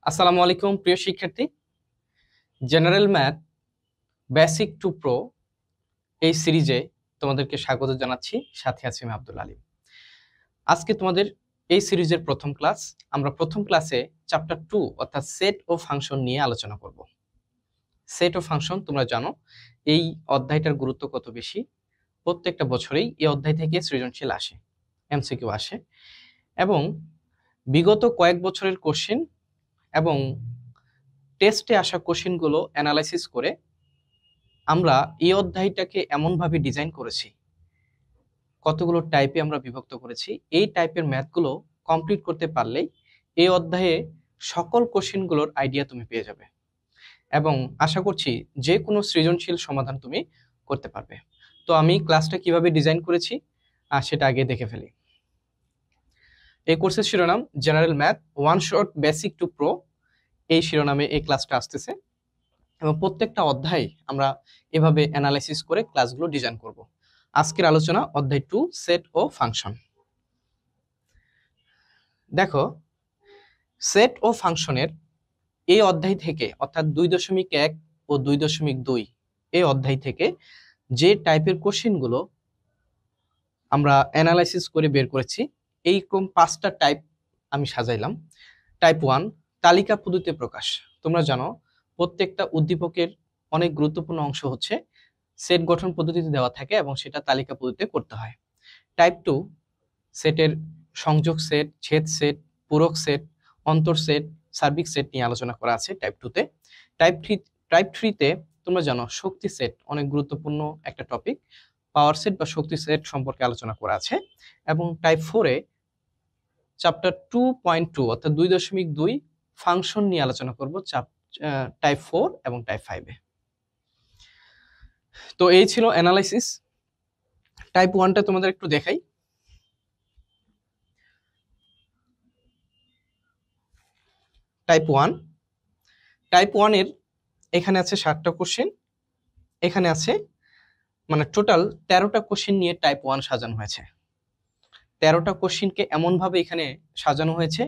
আসসালামু আলাইকুম প্রিয় শিক্ষার্থী। General math basic to pro এই সিরিজে তোমাদেরকে স্বাগত জানাচ্ছি। সাথে আছি আমি আব্দুল আলিম। আজকে তোমাদের এই সিরিজের প্রথম ক্লাস। আমরা প্রথম ক্লাসে চ্যাপ্টার 2 অর্থাৎ সেট ও ফাংশন নিয়ে আলোচনা করব। সেট ও ফাংশন তোমরা জানো এই অধ্যায়টার গুরুত্ব কত বেশি। প্রত্যেকটা বছরেই এই অধ্যায় থেকে সৃজনশীল আসে, এমসিকিউ আসে, এবং বিগত কয়েক বছরের কোশ্চেন এবং টেস্টে আসা কোশ্চেনগুলো অ্যানালাইসিস করে আমরা এই অধ্যায়টাকে এমনভাবে ডিজাইন করেছি, কতগুলো টাইপে আমরা বিভক্ত করেছি। এই টাইপের ম্যাথগুলো কমপ্লিট করতে পারলেই এই অধ্যায়ে সকল কোশ্চেনগুলোর আইডিয়া তুমি পেয়ে যাবে এবং আশা করছি যে কোনো সৃজনশীল সমাধান তুমি করতে পারবে। তো আমি ক্লাসটা কিভাবে ডিজাইন করেছি সেটা আগে দেখে ফেলি। এই কোর্সের শিরোনাম general math one short basic to pro, এই শিরোনামে এই ক্লাসটা আসতেছে এবং প্রত্যেকটা অধ্যায় আমরা এভাবে অ্যানালাইসিস করে ক্লাসগুলো ডিজাইন করব। আজকের আলোচনা অধ্যায় 2 সেট ও ফাংশন। দেখো, সেট ও ফাংশনের এই অধ্যায় থেকে অর্থাৎ 2.1 ও 2.2 এই অধ্যায় থেকে যে টাইপের কোশ্চেনগুলো আমরা অ্যানালাইসিস করে বের করেছি, এইরকম 5টা টাইপ আমি সাজাইলাম। টাইপ 1 তালিকা পদ্ধতিতে প্রকাশ। তোমরা জানো প্রত্যেকটা উদ্দীপকের অনেক গুরুত্বপূর্ণ অংশ হচ্ছে সেট গঠন পদ্ধতিতে দেওয়া থাকে এবং সেটা তালিকা পদ্ধতিতে করতে হয়। টাইপ 2 সেটের সংযোগ সেট, ছেদ সেট, পূরক সেট, অন্তর সেট, সার্বিক সেট নিয়ে আলোচনা করা আছে টাইপ 2 তে। টাইপ 3 তে তোমরা জানো শক্তি সেট অনেক গুরুত্বপূর্ণ একটা টপিক, পাওয়ার সেট বা শক্তি সেট সম্পর্কে আলোচনা করা আছে। এবং টাইপ 4 এ চ্যাপ্টার 2.2 অর্থাৎ 2.2 ফাংশন নিয়ে আলোচনা করব টাইপ 4 এবং টাইপ 5 এ। তো এই ছিল অ্যানালাইসিস। টাইপ 1টা তোমাদের একটু দেখাই। টাইপ 1 এর এখানে আছে 7টা কোশ্চেন, এখানে আছে মানে টোটাল 13টা কোশ্চেন নিয়ে টাইপ 1 সাজানো হয়েছে। 13টা কোশ্চেনকে এমনভাবে এখানে সাজানো হয়েছে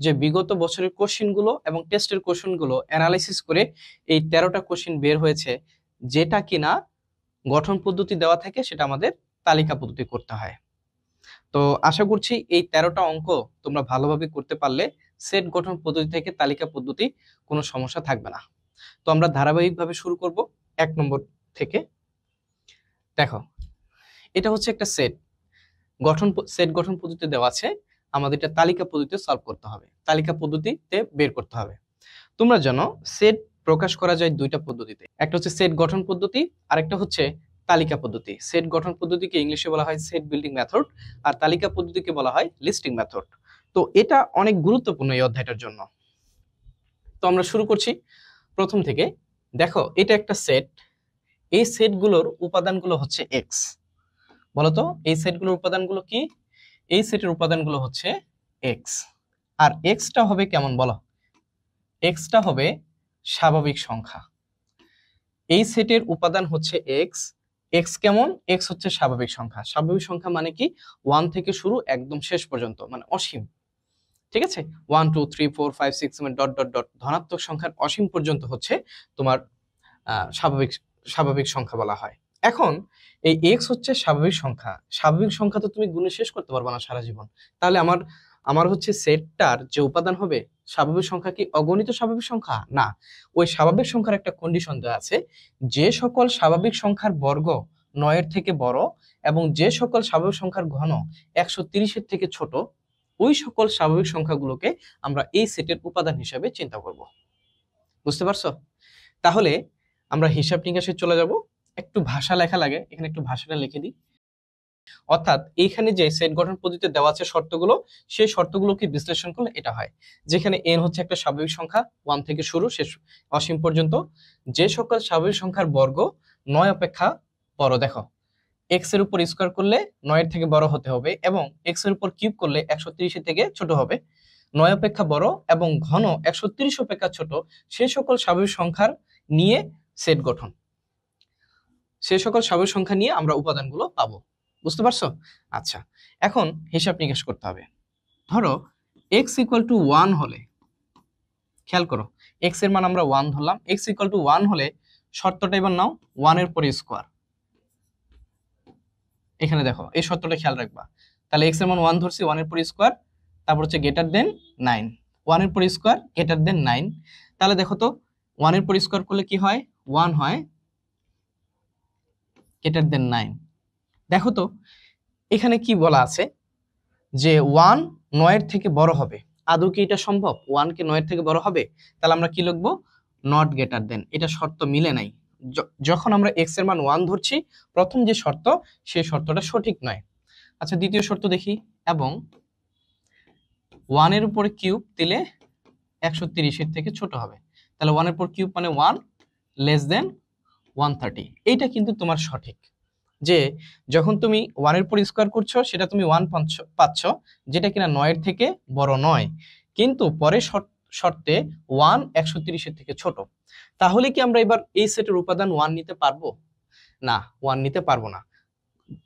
যে বিগত বছরের কোশ্চেনগুলো এবং টেস্টের কোশ্চেনগুলো অ্যানালাইসিস করে এই 13টা কোশ্চেন বের হয়েছে, যেটা কিনা গঠন পদ্ধতি দেওয়া থাকে সেটা আমাদের তালিকা পদ্ধতি করতে হয়। তো আশা করছি এই 13টা অঙ্ক তোমরা ভালোভাবে করতে পারলে সেট গঠন পদ্ধতি থেকে তালিকা পদ্ধতি কোনো সমস্যা থাকবে না। তো আমরা ধারাবাহিকভাবে শুরু করব 1 নম্বর থেকে। দেখো, এটা হচ্ছে একটা সেট গঠন পদ্ধতিতে দেওয়া আছে, আমাদের এটা তালিকা পদ্ধতিতে সলভ করতে হবে, তালিকা পদ্ধতিতে বের করতে হবে। তোমরা জানো সেট প্রকাশ করা যায় দুইটা পদ্ধতিতে, একটা হচ্ছে সেট গঠন পদ্ধতি আর একটা হচ্ছে তালিকা পদ্ধতি। সেট গঠন পদ্ধতিকে ইংলিশে বলা হয় সেট বিল্ডিং মেথড আর তালিকা পদ্ধতিকে বলা হয় লিস্টিং মেথড। তো এটা অনেক গুরুত্বপূর্ণ এই অধ্যায়টার জন্য। তো আমরা শুরু করছি প্রথম থেকে। দেখো, এটা একটা সেট, এই সেটগুলোর উপাদানগুলো হচ্ছে এক্স। বলতো এই সেটগুলোর উপাদানগুলো কি? এই সেটের উপাদানগুলো হচ্ছে এক্স, আর এক্সটা হবে কেমন বলো? এক্সটা হবে স্বাভাবিক সংখ্যা। এই সেটের উপাদান হচ্ছে এক্স। এক্স কেমন? এক্স হচ্ছে স্বাভাবিক সংখ্যা। স্বাভাবিক সংখ্যা মানে কি? 1 থেকে শুরু একদম শেষ পর্যন্ত, মানে অসীম। ঠিক আছে, 1 2 3 4 5 6 7 ডট ডট ডট ধনাত্মক সংখ্যার অসীম পর্যন্ত হচ্ছে তোমার স্বাভাবিক স্বাভাবিক সংখ্যা বলা হয়। এখন এই এক্স হচ্ছে স্বাভাবিক সংখ্যা। স্বাভাবিক সংখ্যা তো তুমি গুণে শেষ করতে পারবে না সারা জীবন। তাহলে আমার হচ্ছে সেটটার যে উপাদান হবে স্বাভাবিক সংখ্যা কি অগণিত স্বাভাবিক সংখ্যা? না, ওই স্বাভাবিক সংখ্যার একটা কন্ডিশন দেওয়া আছে, যে সকল স্বাভাবিক সংখ্যার বর্গ 9 এর থেকে বড় এবং যে সকল স্বাভাবিক সংখ্যার ঘন 130 এর থেকে ছোট, ওই সকল স্বাভাবিক সংখ্যাগুলোকে আমরা এই সেটের উপাদান হিসেবে চিন্তা করব। বুঝতে পারছো? তাহলে আমরা হিসাব নিকাশে চলে যাব। একটু ভাষা লেখা লাগে, এখানে একটু ভাষাটা লিখে দিই। অর্থাৎ এইখানে যে সেট গঠন পদ্ধতিতে দেওয়া আছে শর্তগুলো, সেই শর্তগুলোকে বিশ্লেষণ করলে এটা হয়, যেখানে n হচ্ছে একটা স্বাভাবিক সংখ্যা 1 থেকে শুরু শেষ অসীম পর্যন্ত, যে সকল স্বাভাবিক সংখ্যার বর্গ 9 অপেক্ষা বড়। দেখো, x এর উপর স্কয়ার করলে 9 এর থেকে বড় হতে হবে এবং x এর উপর কিউব করলে 130 এর থেকে ছোট হবে। 9 অপেক্ষা বড় এবং ঘন 130 অপেক্ষা ছোট সেই সকল স্বাভাবিক সংখ্যার নিয়ে সেট গঠন, সেই সকল স্বাভাবিক সংখ্যা নিয়ে আমরা উপাদানগুলো পাবো। বুঝতে পারছো? আচ্ছা, এখন হিসাব নিকাশ করতে হবে। ধরো x = 1 হলে খেয়াল করো, এক্স এর মান আমরা 1 ধরলাম, এক্স ইকুয়াল টু 1 হলে শর্তটা এবার নাও 1 এর পরে স্কোয়ার। এখানে দেখো এই শর্তটা খেয়াল রাখবা। তাহলে এক্স এর মান 1 ধরছি, 1 এর পরে স্কোয়ার, তারপর হচ্ছে গ্রেটার দেন 9, 1 এর পরে স্কোয়ার গ্রেটার দেন 9। তাহলে দেখো তো 1 এর পরে স্কোয়ার করলে কি হয়, 1 হয়, গ্রেটার দেন 9। দেখো তো এখানে কি বলা আছে যে 1 9 এর থেকে বড় হবে। আদৌ কি এটা সম্ভব? 1 কে 9 এর থেকে বড় হবে? তাহলে আমরা কি লিখবো, নট গ্রেটার দেন। এটা শর্ত মিলে নাই। যখন আমরা এক্স এর মান 1 ধরছি, প্রথম যে শর্ত সেই শর্তটা সঠিক নয়। আচ্ছা দ্বিতীয় শর্ত দেখি, এবং 1 এর উপরে কিউব দিলে 130 এর থেকে ছোট হবে। তাহলে 1 এর উপর কিউব মানে 1 লেস দেন 130। এইটা কিন্তু তোমার সঠিক, যে যখন তুমি 1 এর উপর স্কোয়ার করছো সেটা তুমি 1 পাচ্ছ, যেটা কিনা 9 এর থেকে বড় নয়, কিন্তু পরে শর্তে 1 130 এর থেকে ছোট। তাহলে কি আমরা এবার এই সেটের উপাদান 1 নিতে পারবো? না, 1 নিতে পারবো না।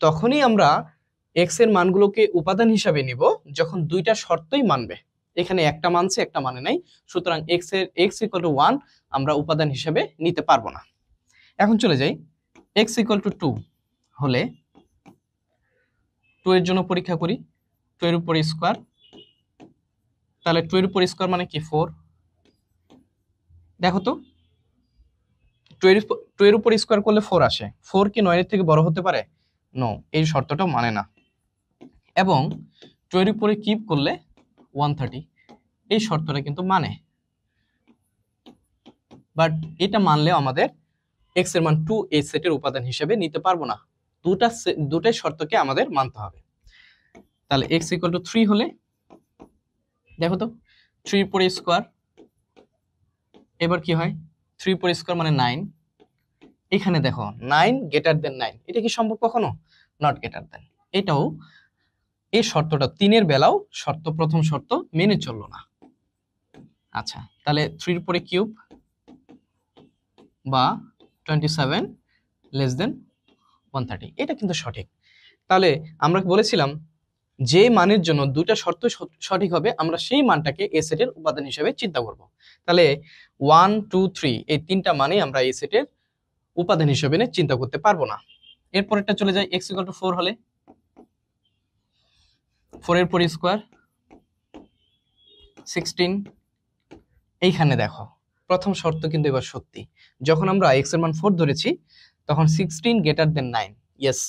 তখনই আমরা এক্স এর মানগুলোকে উপাদান হিসাবে নিব যখন দুইটা শর্তই মানবে। এখানে একটা মানছে একটা মানে নাই, সুতরাং এক্স ইকুয়াল টু 1 আমরা উপাদান হিসাবে নিতে পারবো না। এখন চলে যাই, এক্স ইকুয়াল টু 2 হলে 2 এর জন্য পরীক্ষা করি, 2 এর উপর স্কোয়ার, তাহলে 2 এর উপর স্কোয়ার মানে কি 4। দেখো তো 2 এর উপর স্কোয়ার করলে 4 আসে, 4 কি 9 এর থেকে বড় হতে পারে? নো, এই শর্তটা মানে না। এবং 2 এর উপরে কিউব করলে 130, এই শর্তটা কিন্তু মানে, বাট এটা মানলেও আমাদের এক্স এর মান 2 এই সেটের উপাদান হিসেবে নিতে পারবো না। দুটাই শর্তকে আমাদের মানতে হবে। তাহলে এক্স ইকুয়াল টু 3 হলে দেখো তো 3 পরে স্কোয়ার, এবার কি হয় 3 পরে স্কোয়ার মানে 9। এখানে দেখো 9 গ্রেটার দেন 9, এটা কি সম্ভব কখনো? Not greater than. এটাও এই শর্তটা 3 এর বেলাও প্রথম শর্ত মেনে চললো না। আচ্ছা তাহলে 3 এর পরে কিউব বা 27 লেস দেন 130, এটা কিন্তু সঠিক। তাহলে আমরা বলেছিলাম যে মানের জন্য দুইটা শর্ত সঠিক হবে আমরা সেই মানটাকে এ সেটের উপাদান হিসেবে চিন্তা করব। তাহলে 1 2 3 এই তিনটা মানে আমরা এই সেটের উপাদান হিসেবে চিন্তা করতে পারবো না। এরপরেরটা চলে যায়, x = 4 হলে 4 এর পর স্কোয়ার 16। এইখানে দেখো প্রথম শর্ত কিন্তু এবার সত্যি, যখন আমরা x এর মান 4 ধরেছি তখন 16 গ্রেটার দেন 9। ইয়েস,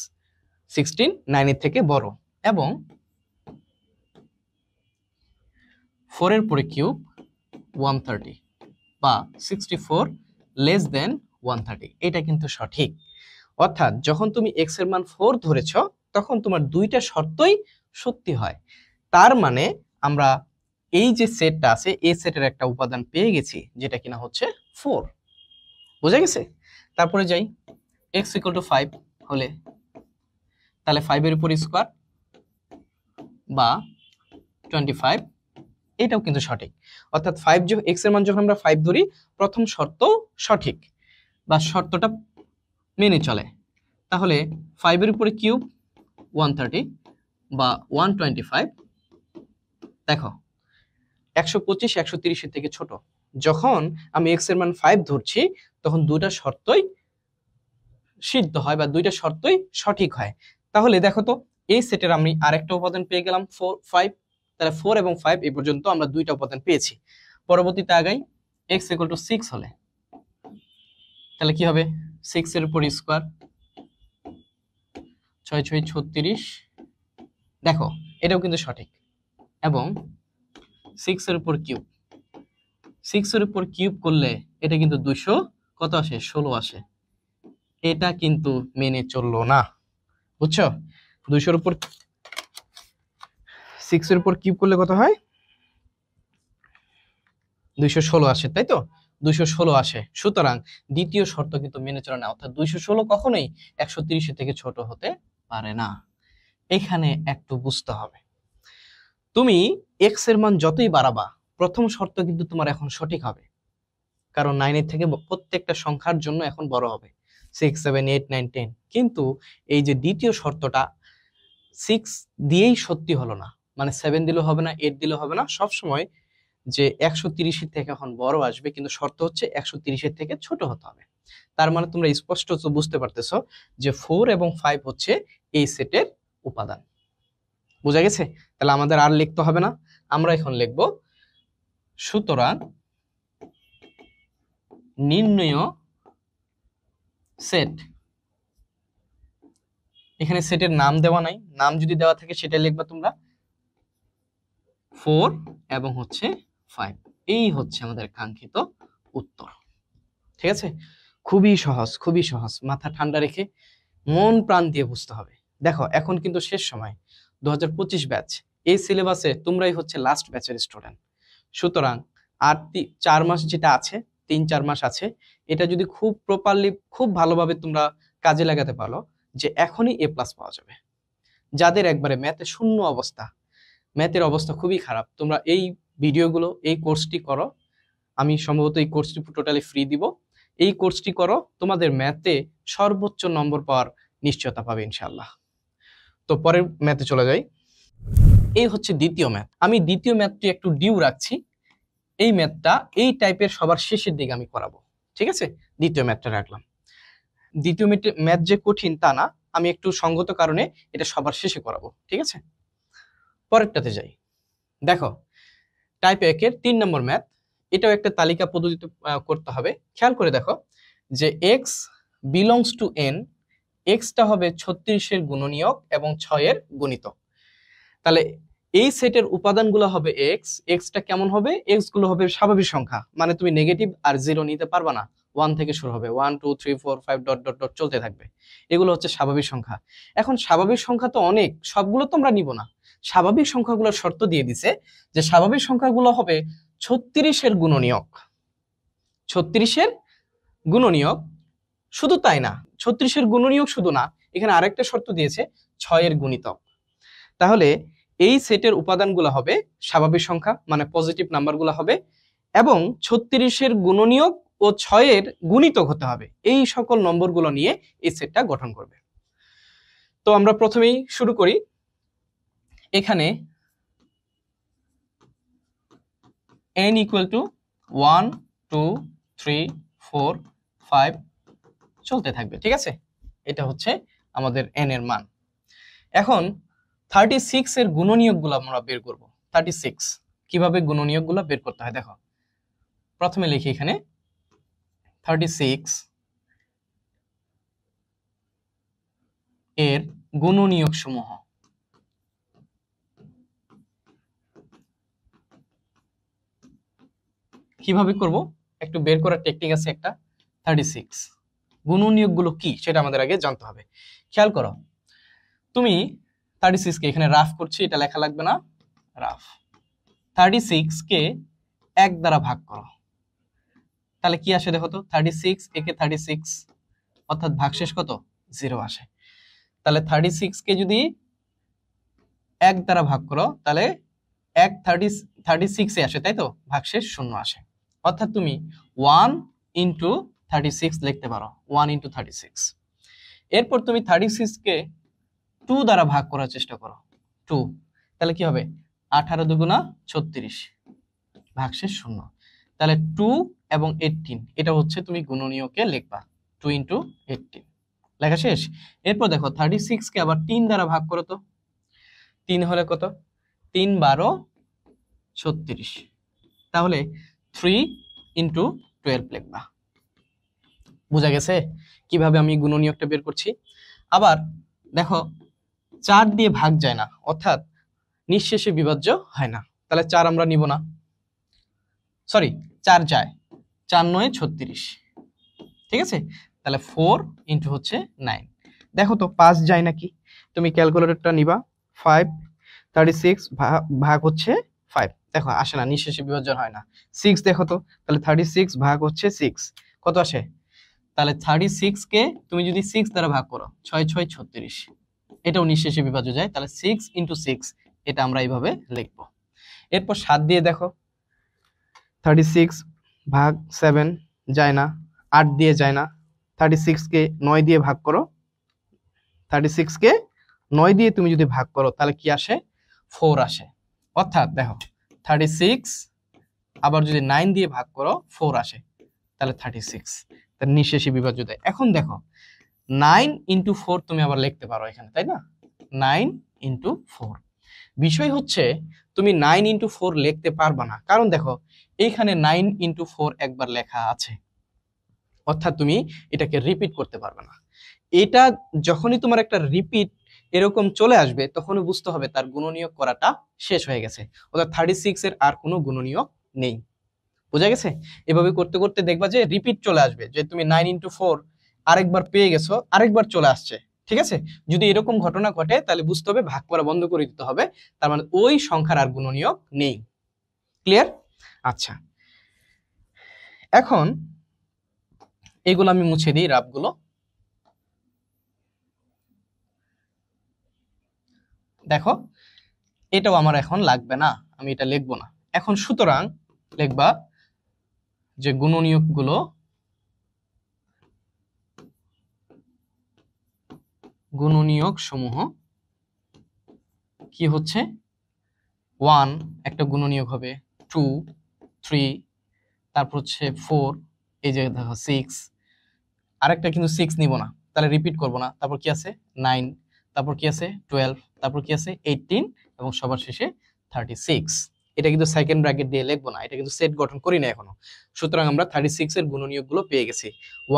16 9 এর থেকে বড়, এবং 4 এর পরে কিউব 130 বা 64 লেস দেন 130, এটা কিন্তু সঠিক। অর্থাৎ যখন তুমি x এর মান 4 ধরেছ তখন তোমার দুইটা শর্তই সত্যি হয়। তার মানে আমরা এই যে সেটটা আছে এই সেটের একটা উপাদান পেয়ে গেছি যেটা কিনা হচ্ছে 4। বুঝা গেছে? তারপরে যাই, x = 5 হলে তাহলে 5 এর উপর স্কোয়ার বা 25, এটাও কিন্তু সঠিক। অর্থাৎ 5 x এর মান যখন আমরা 5 ধরি প্রথম শর্ত সঠিক বা শর্তটা মেনে চলে। তাহলে 5 এর উপরে কিউব 130 বা 125, দেখো 125 130 এর থেকে ছোট। যখন আমি x এর মান 5 ধরছি তখন দুইটা শর্তই সিদ্ধ হয় বা দুইটা শর্তই সঠিক হয়। তাহলে দেখো তো এই সেটের আমি আরেকটা উপাদান পেয়ে গেলাম 4 5, তাহলে 4 এবং 5 এই পর্যন্ত আমরা দুইটা উপাদান পেয়েছি। পরবর্তীতে আগাই, x = 6 হলে তাহলে কি হবে 6 এর উপর স্কোয়ার 6 6 36, দেখো এটাও কিন্তু সঠিক, এবং 6 এর উপর কিউব, 6 এর উপর কিউব করলে এটা কিন্তু 200 কত আসে 16 আসে, এটা কিন্তু মেনে চললো না। বুঝছো? 200 এর উপর 6 এর উপর কিউব করলে কত হয় 216 আসে, তাই তো 216 আসে। সুতরাং দ্বিতীয় শর্ত কিন্তু মেনে চলে না, অর্থাৎ 216 কখনোই 130 এর থেকে ছোট হতে পারে না। এখানে একটু বুঝতে হবে, তুমি x এর মান যতই বাড়াবা প্রথম শর্ত কিন্তু তোমার এখন সঠিক হবে, কারণ 9 এর থেকে প্রত্যেকটা সংখ্যার জন্য এখন বড় হবে 6 7 8 9 10। কিন্তু এই যে দ্বিতীয় শর্তটা 6 দিয়েই সত্যি হলো না, মানে 7 দিলেও হবে না 8 দিলেও হবে না, সব সময় যে 130-এর থেকে এখন বড় আসবে, কিন্তু শর্ত হচ্ছে 130-এর থেকে ছোট হতে হবে। তার মানে তোমরা স্পষ্ট বুঝতে পারতেছো যে 4 এবং 5 হচ্ছে এই সেটের উপাদান। বোঝা গেছে? তাহলে আমাদের আর লিখতে হবে না, আমরা এখন লিখব সুতরাং নির্ণয় সেট। এখানে সেটের নাম দেওয়া নাই, নাম যদি দেওয়া থাকে সেটা লিখবা তোমরা 4 এবং হচ্ছে 5। এই হচ্ছে আমাদের কাঙ্ক্ষিত উত্তর। ঠিক আছে? খুবই সহজ, খুবই সহজ। মাথা ঠান্ডা রেখে মন প্রাণ দিয়ে বুঝতে হবে। দেখো এখন কিন্তু শেষ সময়, 2025 ব্যাচ। এই সিলেবাসে তোমরাই হচ্ছে লাস্ট ব্যাচের স্টুডেন্ট। সুতরাং আর 4 মাস যেটা আছে, 3-4 মাস আছে, এটা যদি খুব প্রপারলি, খুব ভালোভাবে তোমরা কাজে লাগাতে পারো, যে এখনই A+ পাওয়া যাবে। যাদের একবারে ম্যাথে শূন্য অবস্থা, ম্যাথের অবস্থা খুবই খারাপ, তোমরা এই ভিডিওগুলো, এই কোর্সটি করো। আমি সম্ভবত এই কোর্সটি টোটালি ফ্রি দিব। এই কোর্সটি করো, তোমাদের ম্যাথে সর্বোচ্চ নম্বর পাওয়ার নিশ্চয়তা পাবে ইনশাআল্লাহ। তো পরের ম্যাথে চলে যাই। এই হচ্ছে দ্বিতীয় ম্যাথ। আমি দ্বিতীয় ম্যাথটি একটু ডিউ রাখছি। এই ম্যাথটা এই টাইপের সবার শেষের দিকে আমি করাবো। ঠিক আছে? দ্বিতীয় ম্যাথটা রাখলাম। দ্বিতীয় ম্যাথ যে কঠিন তা না, আমি একটু সঙ্গত কারণে এটা সবার শেষে করাবো। ঠিক আছে? পরেরটাতে যাই। দেখো টাইপ 1 এর 3 নম্বর ম্যাথ। এটাও একটা তালিকা পদ্ধতিতে করতে হবে। খেয়াল করে দেখো যে x belongs to n, x টা হবে 36 এর গুণনীয়ক এবং 6 এর গুণিতক। তাহলে এই সেটের উপাদানগুলো হবে x, x টা কেমন হবে? x গুলো হবে স্বাভাবিক সংখ্যা, মানে তুমি নেগেটিভ আর জিরো নিতে পারবা না। 1 থেকে শুরু হবে, 1 2 3 4 5 ডট ডট ডট চলতে থাকবে। এগুলো হচ্ছে স্বাভাবিক সংখ্যা। এখন স্বাভাবিক সংখ্যা তো অনেক, সবগুলো তো আমরা নিব না। স্বাভাবিক সংখ্যাগুলোর শর্ত দিয়ে দিছে যে স্বাভাবিক সংখ্যাগুলো হবে 36 এর গুণনীয়ক। 36 এর গুণনীয়ক। শুধু তাই না, 36 এর গুণনীয়ক শুধু না, এখানে আরেকটা শর্ত দিয়েছে 6 এর গুণিতক। তাহলে এই সেটের উপাদানগুলো হবে স্বাভাবিক সংখ্যা, মানে পজিটিভ নাম্বারগুলো হবে, এবং 36 এর গুণনীয়ক ও 6 এর গুণিতক হতে হবে। এই সকল নম্বরগুলো নিয়ে এই সেটটা গঠন করবে। তো আমরা প্রথমেই শুরু করি। এখানে n equal to 1 2 3 4 5 চলতে থাকবে। ঠিক আছে? এটা হচ্ছে আমাদের n এর মান। এখন 36 এর গুণনীয়কগুলো আমরা বের করব। 36 কিভাবে গুণনীয়কগুলো বের করতে হয় দেখো। প্রথমে লিখি এখানে 36 এর গুণনীয়ক সমূহ। কিভাবে করব একটু বের করার টেকনিক আছে একটা। 36 গুণনীয়কগুলো কি সেটা আমাদের আগে জানতে হবে। খেয়াল করো, তুমি 36 কে এখানে রাফ করছি, এটা লেখা লাগবে না, রাফ। 36 কে 1 দ্বারা ভাগ করো, তাহলে কি আসে দেখো তো। 36 একে 36, অর্থাৎ ভাগশেষ কত? 0 আসে। তাহলে 36 কে যদি 1 দ্বারা ভাগ করো তাহলে 36 এ আসে, তাই তো? ভাগশেষ 0 আসে। অর্থাৎ তুমি 1 ইন্টু 36 লিখতে পারো, 1 ইন্টু 36। এরপর তুমি 36 কে 2 দ্বারা ভাগ করার চেষ্টা করো, 2। তাহলে কি হবে? 18 দুগুণা 36, ভাগশেষ 0। তাহলে 2 এবং 18, এটা হচ্ছে তুমি গুণনীয়কে লিখবা 2 ইন্টু 18, লেখা শেষ। এরপর দেখো 36 কে আবার 3 দ্বারা ভাগ করো তো। 3 হলে কত? 3 12 36, তাহলে 3 ইন্টু 12 লিখবা। বোঝা গেছে কিভাবে আমি গুণনীয়কটা বের করছি? আবার দেখো 4 দিয়ে ভাগ যায় না, অর্থাৎ নিঃশেষে বিভাজ্য হয় না। তাহলে 4 আমরা নিব না, সরি 4 যায়, 4 9 36। ঠিক আছে? তাহলে 4 ইন্টু হচ্ছে 9। দেখো তো 5 যায় নাকি? তুমি ক্যালকুলেটরটা নিবা, 5 36 ভাগ হচ্ছে 5, দেখো আসে না, নিঃশেষে বিভাজ্য হয় না। 6 দেখো তো, তাহলে 36 ভাগ হচ্ছে 6, কত আসে? তাহলে 36 কে তুমি যদি 6 দ্বারা ভাগ করো, 6 6 36, এটাও নিঃশেষে বিভাজ্য যায়। তাহলে 6 ইন্টু 6, এটা আমরা এইভাবে লিখবো। এরপর 7 দিয়ে দেখো, 36 ভাগ 7 যায় না, 8 দিয়ে যায় না। 36 কে 9 দিয়ে ভাগ করো, 36 কে 9 দিয়ে তুমি যদি ভাগ করো তাহলে কি আসে? 4 আসে। অর্থাৎ দেখো 36 আবার যদি 9 দিয়ে ভাগ করো 4 আসে, তাহলে 36। তার নিঃশেষী বিভাজ্য দেয়। এখন দেখো 9 ইন্টু 4 তুমি আবার লিখতে পারো এখানে, তাই না? 9 ইন্টু 4। বিষয় হচ্ছে তুমি 9 ইন্টু 4 লিখতে পারবা না, কারণ দেখো এইখানে 9 ইন্টু 4 একবার লেখা আছে, অর্থাৎ তুমি এটাকে রিপিট করতে পারবে না। এটা যখনই তোমার একটা রিপিট এরকম চলে আসবে, তখনই বুঝতে হবে তার গুণনীয়ক করাটা শেষ হয়ে গেছে, অর্থাৎ 36 এর আর কোনো গুণনীয়ক নেই। বোঝা গেছে? এভাবে করতে করতে দেখবা যে রিপিট চলে আসবে, যে তুমি 9 ইন্টু 4 আরেকবার পেয়ে গেছো, আরেকবার চলে আসছে। ঠিক আছে? যদি এরকম ঘটনা ঘটে তাহলে বুঝতে হবে ভাগ করা বন্ধ করে দিতে হবে, তার মানে ওই সংখ্যার আর গুণনীয়ক নেই। ক্লিয়ার? আচ্ছা, এখন এগুলো আমি মুছে দিই, রাবগুলো। দেখো এটাও আমার এখন লাগবে না, আমি এটা লিখবো না এখন। সুতরাং লিখবা যে গুণনীয়কগুলো গুণনীয়ক সমূহ কি হচ্ছে, 1 একটা গুণনীয়ক হবে, 2 3, তারপর হচ্ছে 4, এই যে দেখো 6, আরেকটা কিন্তু 6 নিব না, তাহলে রিপিট করব না। তারপর কি আছে 9, তারপর কি আছে 12, তারপর কি আছে 18, এবং সবার শেষে 36। এটা কিন্তু সেকেন্ড ব্র্যাকেট দিয়ে লিখবো না, এটা কিন্তু সেট গঠন করি না এখনো। সুতরাং আমরা 36 এর গুণনীয়কগুলো পেয়ে গেছি,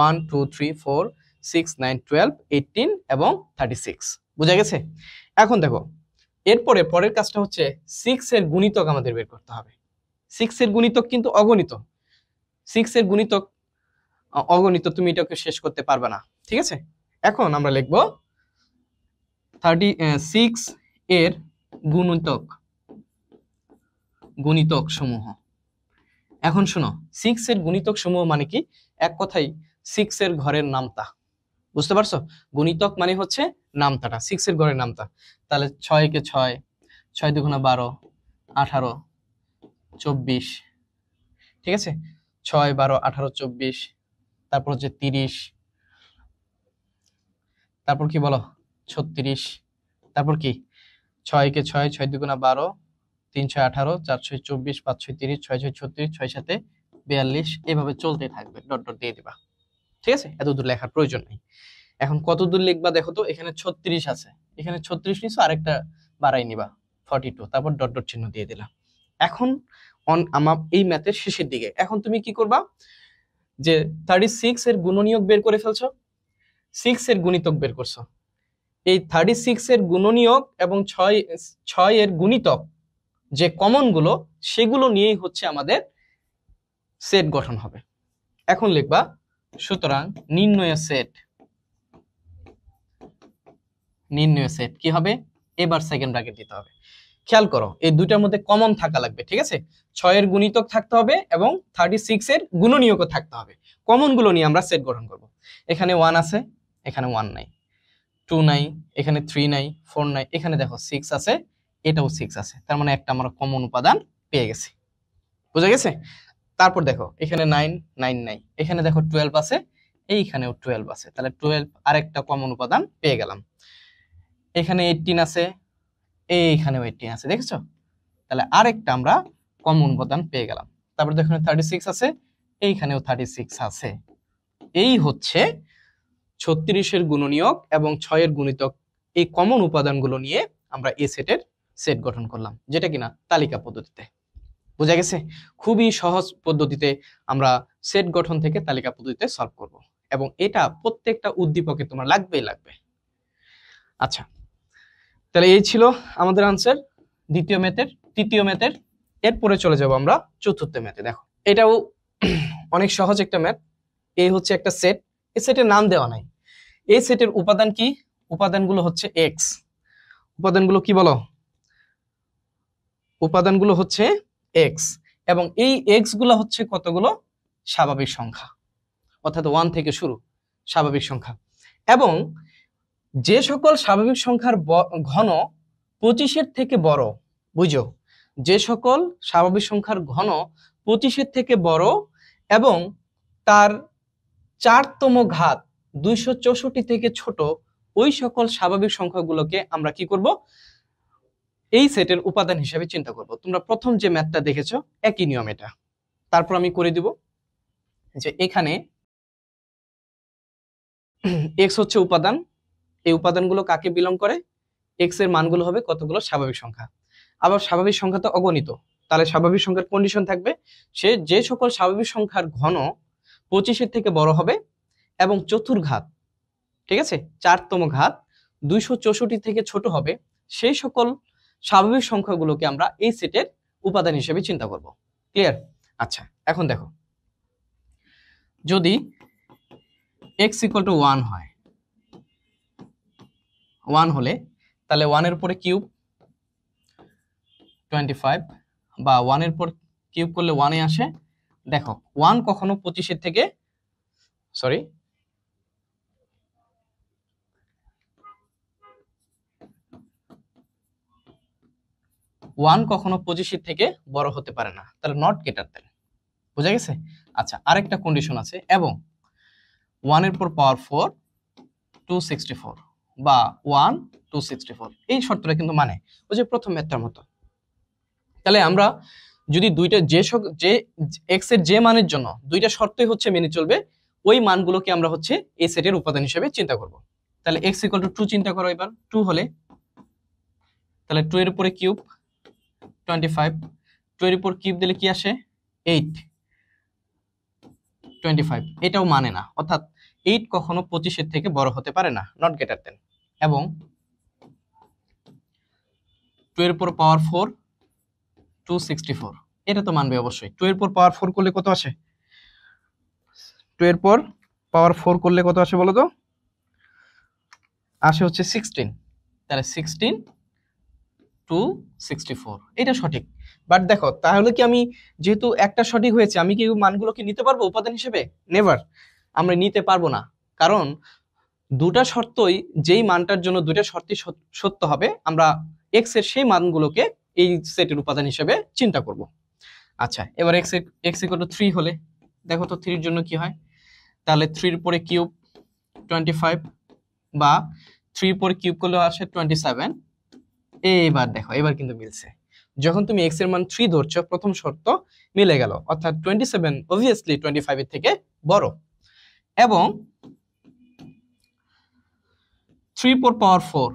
1 2 3 4 6 9 12 18 এবং 36। বুঝা গেছে? এখন দেখো এরপরে পরের কাজটা হচ্ছে 6 এর গুণিতক আমাদের বের করতে হবে। 6 এর গুণিতক কিন্তু অগণিত। 6 এর গুণিতক অগণিত, তুমি এটাকে শেষ করতে পারবে না। ঠিক আছে? এখন আমরা লিখব 36 এর গুণিতক গুণিতক সমূহ। এখন শোনো, 6 এর গুণিতক সমূহ মানে কি? এক কথাই 6 এর ঘরের নামতা। বুঝতে পারছো? গুণিতক মানে হচ্ছে নামতাটা, 6 এর ঘরের নামতা। তাহলে 6 কে 6, 6 দুগুণা 12, 18, 24। ঠিক আছে? 6 12 18 24, তারপর হচ্ছে 30, তারপর কি বলো 36, তারপর কি 6 কে 6, 6 দুগুণা 12, 3 6 18, 4 6 24, 5 6 30, 6 6 36, 6 7 42, এভাবে চলতে থাকবে, ডট ডট দিয়ে দিবা। ঠিক আছে? এত দূর লেখার প্রয়োজন নেই। এখন কত দূর লিখবা দেখো তো, এখানে 36 আছে, এখানে 36 নিছো, আরেকটা বাড়াই নিবা 42, তারপর ডট ডট চিহ্ন দিয়ে দিলা। এখন আমার এই ম্যাথের শেষের দিকে এখন তুমি কি করবা, যে 36 এর গুণনীয়ক বের করে ফেলছো, 6 এর গুণিতক বের করছো। এই 36 এর গুণনীয়ক এবং 6 এর গুণিতক যে কমন গুলো, সেগুলো নিয়েই হচ্ছে আমাদের সেট গঠন হবে। এখন লিখবা সুতরাং নির্ণয় সেট কি হবে, এবার সেকেন্ড ব্র্যাকেট দিতে হবে। খেয়াল করো এই দুইটার মধ্যে কমন থাকা লাগবে। ঠিক আছে? 6 এর গুণিতক থাকতে হবে এবং 36 এর গুণনীয়কও থাকতে হবে। কমন গুলো নিয়ে আমরা সেট গঠন করব। এখানে 1 আছে, এখানে 1 নাই, 2 নাই, এখানে 3 নাই, 4 নাই, এখানে দেখো 6 আছে, এটাও 6 আছে, তার মানে একটা আমরা কমন উপাদান পেয়ে গেছি। বুঝা গেছে? তারপর দেখো এখানে 9 9 নাই, এখানে দেখো 12 আছে, এইখানেও 12 আছে, তাহলে 12 আরেকটা কমন উপাদান পেয়ে গেলাম। এখানে 18 আছে, এইখানেও 18 আছে, দেখেছো? তাহলে আরেকটা আমরা কমন উপাদান পেয়ে গেলাম। তারপর দেখো 36 আছে, এইখানেও 36 আছে। এই হচ্ছে 36 এর গুণনীয়ক এবং 6 এর গুণিতক, এই কমন উপাদানগুলো নিয়ে আমরা এই সেটের সেট গঠন করলাম, যেটা কিনা তালিকা পদ্ধতিতে। বোঝা গেছে? খুবই সহজ পদ্ধতিতে আমরা সেট গঠন থেকে তালিকা পদ্ধতিতে সলভ করব, এবং এটা প্রত্যেকটা উদ্দীপকে তোমার লাগবেই লাগবে। আচ্ছা, তাহলে এই ছিল আমাদের আনসার দ্বিতীয় ম্যাথের। তৃতীয় ম্যাথের এরপরে চলে যাব আমরা চতুর্থ ম্যাথে। দেখো এটাও অনেক সহজ একটা ম্যাথ। এই হচ্ছে একটা সেট, এই সেটের নাম দেওয়া নাই। এই সেটের উপাদান কি? উপাদানগুলো হচ্ছে এক্স। উপাদানগুলো কি বলো? উপাদানগুলো হচ্ছে এক্স, এবং এই এক্স গুলো হচ্ছে কতগুলো? স্বাভাবিক সংখ্যা, অর্থাৎ 1 থেকে শুরু স্বাভাবিক সংখ্যা। এবং যে সকল স্বাভাবিক সংখ্যার ঘন 25-এর থেকে বড়, বুঝো, যে সকল স্বাভাবিক সংখ্যার ঘন 25-এর থেকে বড় এবং তার 4তম ঘাত 264 থেকে ছোট, ওই সকল স্বাভাবিক সংখ্যাগুলোকে আমরা কি করব? এই সেটের উপাদান হিসেবে চিন্তা করব। তোমরা প্রথম যে ম্যাথটা দেখেছো একই নিয়ম এটা। তারপর আমি করে দিব যে এখানে এক্স হচ্ছে উপাদান, এই উপাদানগুলো কাকে বিলং করে, এক্স এর মানগুলো হবে কতগুলো স্বাভাবিক সংখ্যা। আবার স্বাভাবিক সংখ্যা তো অগণিত, তাহলে স্বাভাবিক সংখ্যার কন্ডিশন থাকবে সে যে সকল স্বাভাবিক সংখ্যার ঘন 25-এর থেকে বড় হবে এবং চতুর্ঘাত, ঠিক আছে, 4তম ঘাত 264 থেকে ছোট হবে, সেই সকল স্বাভাবিক সংখ্যাগুলোকে আমরা এই সেটের উপাদান হিসেবে চিন্তা করব। ক্লিয়ার? আচ্ছা, এখন দেখো, যদি x = 1 হয়, 1 হলে তাহলে 1 এর পরে কিউব 25, বা 1 এর পর কিউব করলে 1 এ আসে। দেখো 1 কখনো 25-এর থেকে, সরি, 1 কখনো 25-এর থেকে বড় হতে পারে না, তাহলে নট গ্রেটার দেন। বুঝা গেছে? আচ্ছা, আরেকটা কন্ডিশন আছে, এবং 1 এর পর পাওয়ার 4 264, বা 1 264, এই শর্তটা কিন্তু মানে ওই যে প্রথম ম্যাথটার মতো। তাহলে আমরা যদি দুইটা যে x এর যে মানের জন্য দুইটা শর্তই হচ্ছে মেনে চলবে, ওই মানগুলোকে আমরা হচ্ছে এই সেটের উপাদান হিসেবে চিন্তা করব। তাহলে x = 2 চিন্তা করো এবার। 2 হলে তাহলে 2 এর উপরে কিউব 25, 2 এর উপর কিউব দিলে কি আসে 8, 25, এটাও মানে না, অর্থাৎ 8 কখনো 25-এর থেকে বড় হতে পারে না, নট গ্রেটার দেন। এবং 2 এর উপর পাওয়ার 4 264, এটা তো মানবে অবশ্যই। 2 এর পর পাওয়ার 4 করলে কত আসে? 2 এর পর পাওয়ার 4 করলে কত আসে বলো তো? আসে হচ্ছে 16, তাহলে 16 264, এটা সঠিক। বাট দেখো, তাহলে কি আমি, যেহেতু একটা সঠিক হয়েছে, আমি কি মানগুলোকে নিতে পারবো উপাদান হিসেবে? নেভার, আমরা নিতে পারবো না। কারণ দুটা শর্তই, যেই মানটার জন্য দুটা শর্তই সত্য হবে, আমরা এক্স এর সেই মানগুলোকে এই সেটের উপাদান হিসেবে চিন্তা করব। আচ্ছা, এবার x = 3 হলে দেখো তো 3 এর জন্য কি হয়। তাহলে 3 এর পরে কিউব 25, বা 3 এর পরে কিউব করলে আসে 27। এইবার দেখো, এবার কিন্তু মিলছে। যখন তুমি x এর মান 3 ধরছো, প্রথম শর্ত মিলে গেল, অর্থাৎ 27 অবভিয়াসলি 25 এর থেকে বড়। এবং 3 পর পাওয়ার 4,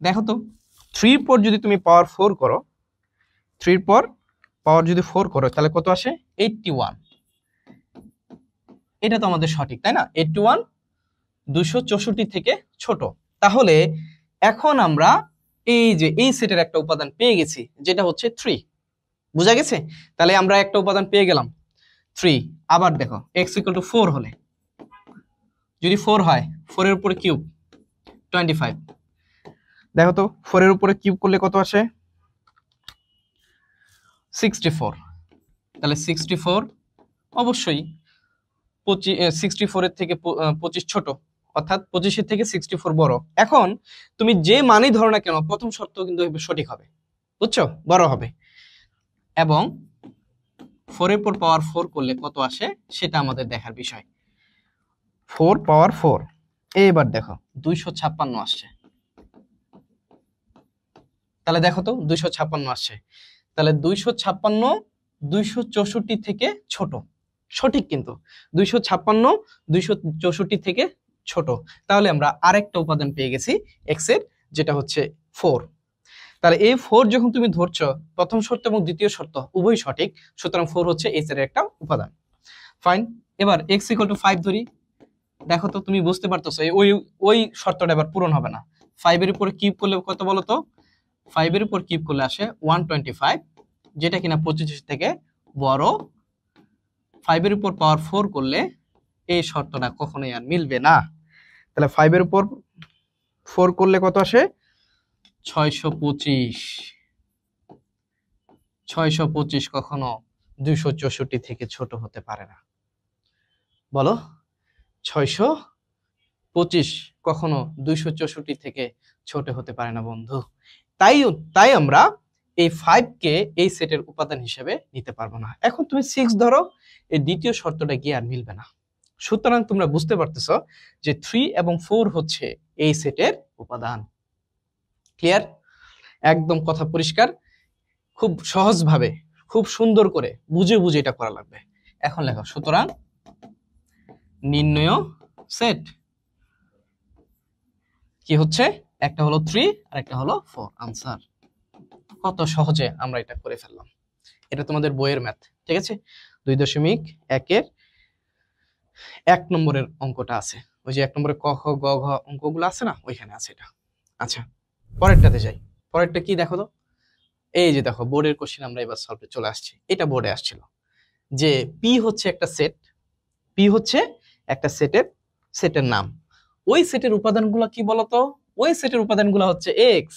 দেখো তো 3 পর যদি তুমি পাওয়ার 4 করো, 3 পর পাওয়ার যদি 4 করো, তাহলে কত আসে 81। এটা তো আমাদের সঠিক, তাই না? 81 264 থেকে ছোট। তাহলে এখন আমরা এই যে এই সেটের একটা উপাদান পেয়ে গেছি, যেটা হচ্ছে 3। বুঝা গেছে? তাহলে আমরা একটা উপাদান পেয়ে গেলাম 3। আবার দেখো x = 4 হলে, যদি 4 হয়, 4 এর উপরে কিউব 25, দেখো তো 4 এর উপরে কিউব করলে কত আসে 64। তাহলে 64 অবশ্যই 64 এর থেকে 25 ছোট, অর্থাৎ 25-এর থেকে 64 বড়। এখন তুমি যে মানই ধরো না কেন, প্রথম শর্ত কিন্তু সঠিক হবে, বুঝছো? বড় হবে। এবং 4 এর পর পাওয়ার 4 করলে কত আসে সেটা আমাদের দেখার বিষয়। 4 পাওয়ার 4, এবার দেখো 256 আসছে। তাহলে দেখো তো 256 আসছে। তাহলে 256 264 থেকে ছোট, সঠিক কিন্তু 256 264 থেকে ছোট। তাহলে আমরা আরেকটা উপাদান পেয়ে গেছি x এর, যেটা হচ্ছে 4। তাহলে এই 4 যখন তুমি ধরছো, প্রথম শর্ত এবং দ্বিতীয় শর্ত উভয় সঠিক, সুতরাং 4 হচ্ছে x এর একটা উপাদান। ফাইন। এবার x = 5 ধরি। দেখো তো, তুমি বুঝতে পারতেছো ওই শর্তটা এবার পূরণ হবে না। 5 এর উপরে কিউব করলে কত বলো তো? 5 এর উপর কিউব করলে আসে 125, যেটা কিনা 25 থেকে বড়। 5 এর উপর পাওয়ার 4 করলে এই শর্তটা কখনোই আর মিলবে না। তাহলে 5 এর উপর 4 করলে কত আসে 625। 625 কখনো 264 থেকে ছোট হতে পারে না। বলো, 625 কখনো 264 থেকে ছোট হতে পারে না বন্ধু। তাই আমরা এই 5 কে এই সেটের উপাদান হিসেবে নিতে পারবো না। এখন তুমি 6 ধরো, এই দ্বিতীয় শর্তটা গিয়ে আর মিলবে না। সুতরাং তোমরা বুঝতে পারতেছো যে 3 এবং 4 হচ্ছে এই সেটের উপাদান। ক্লিয়ার? একদম কথা পরিষ্কার। খুব খুব সুন্দর করে বুঝে বুঝে এটা করা লাগবে। এখন লেখো, সুতরাং নির্ণয় সেট কি হচ্ছে, একটা হলো 3 আর একটা হলো 4। আনসার। কত সহজে আমরা এটা করে ফেললাম। এটা তোমাদের বইয়ের ম্যাথ, ঠিক আছে? 2.1 1 নম্বরের অঙ্কটা আছে, ওই যে 1 নম্বরে ক খ গ ঘ অঙ্কগুলো আছে না, ওইখানে আছে এটা। আচ্ছা, পরেরটাতে যাই। পরেরটা কি দেখো তো, এই যে দেখো বোর্ডের কোশ্চেন আমরা এবার সলভে চলে আসছি। এটা বোর্ডে আসছিল যে পি হচ্ছে একটা সেট, পি হচ্ছে একটা সেটের নাম। ওই সেটের উপাদানগুলো কি বলতো? ওই সেটের উপাদানগুলো হচ্ছে এক্স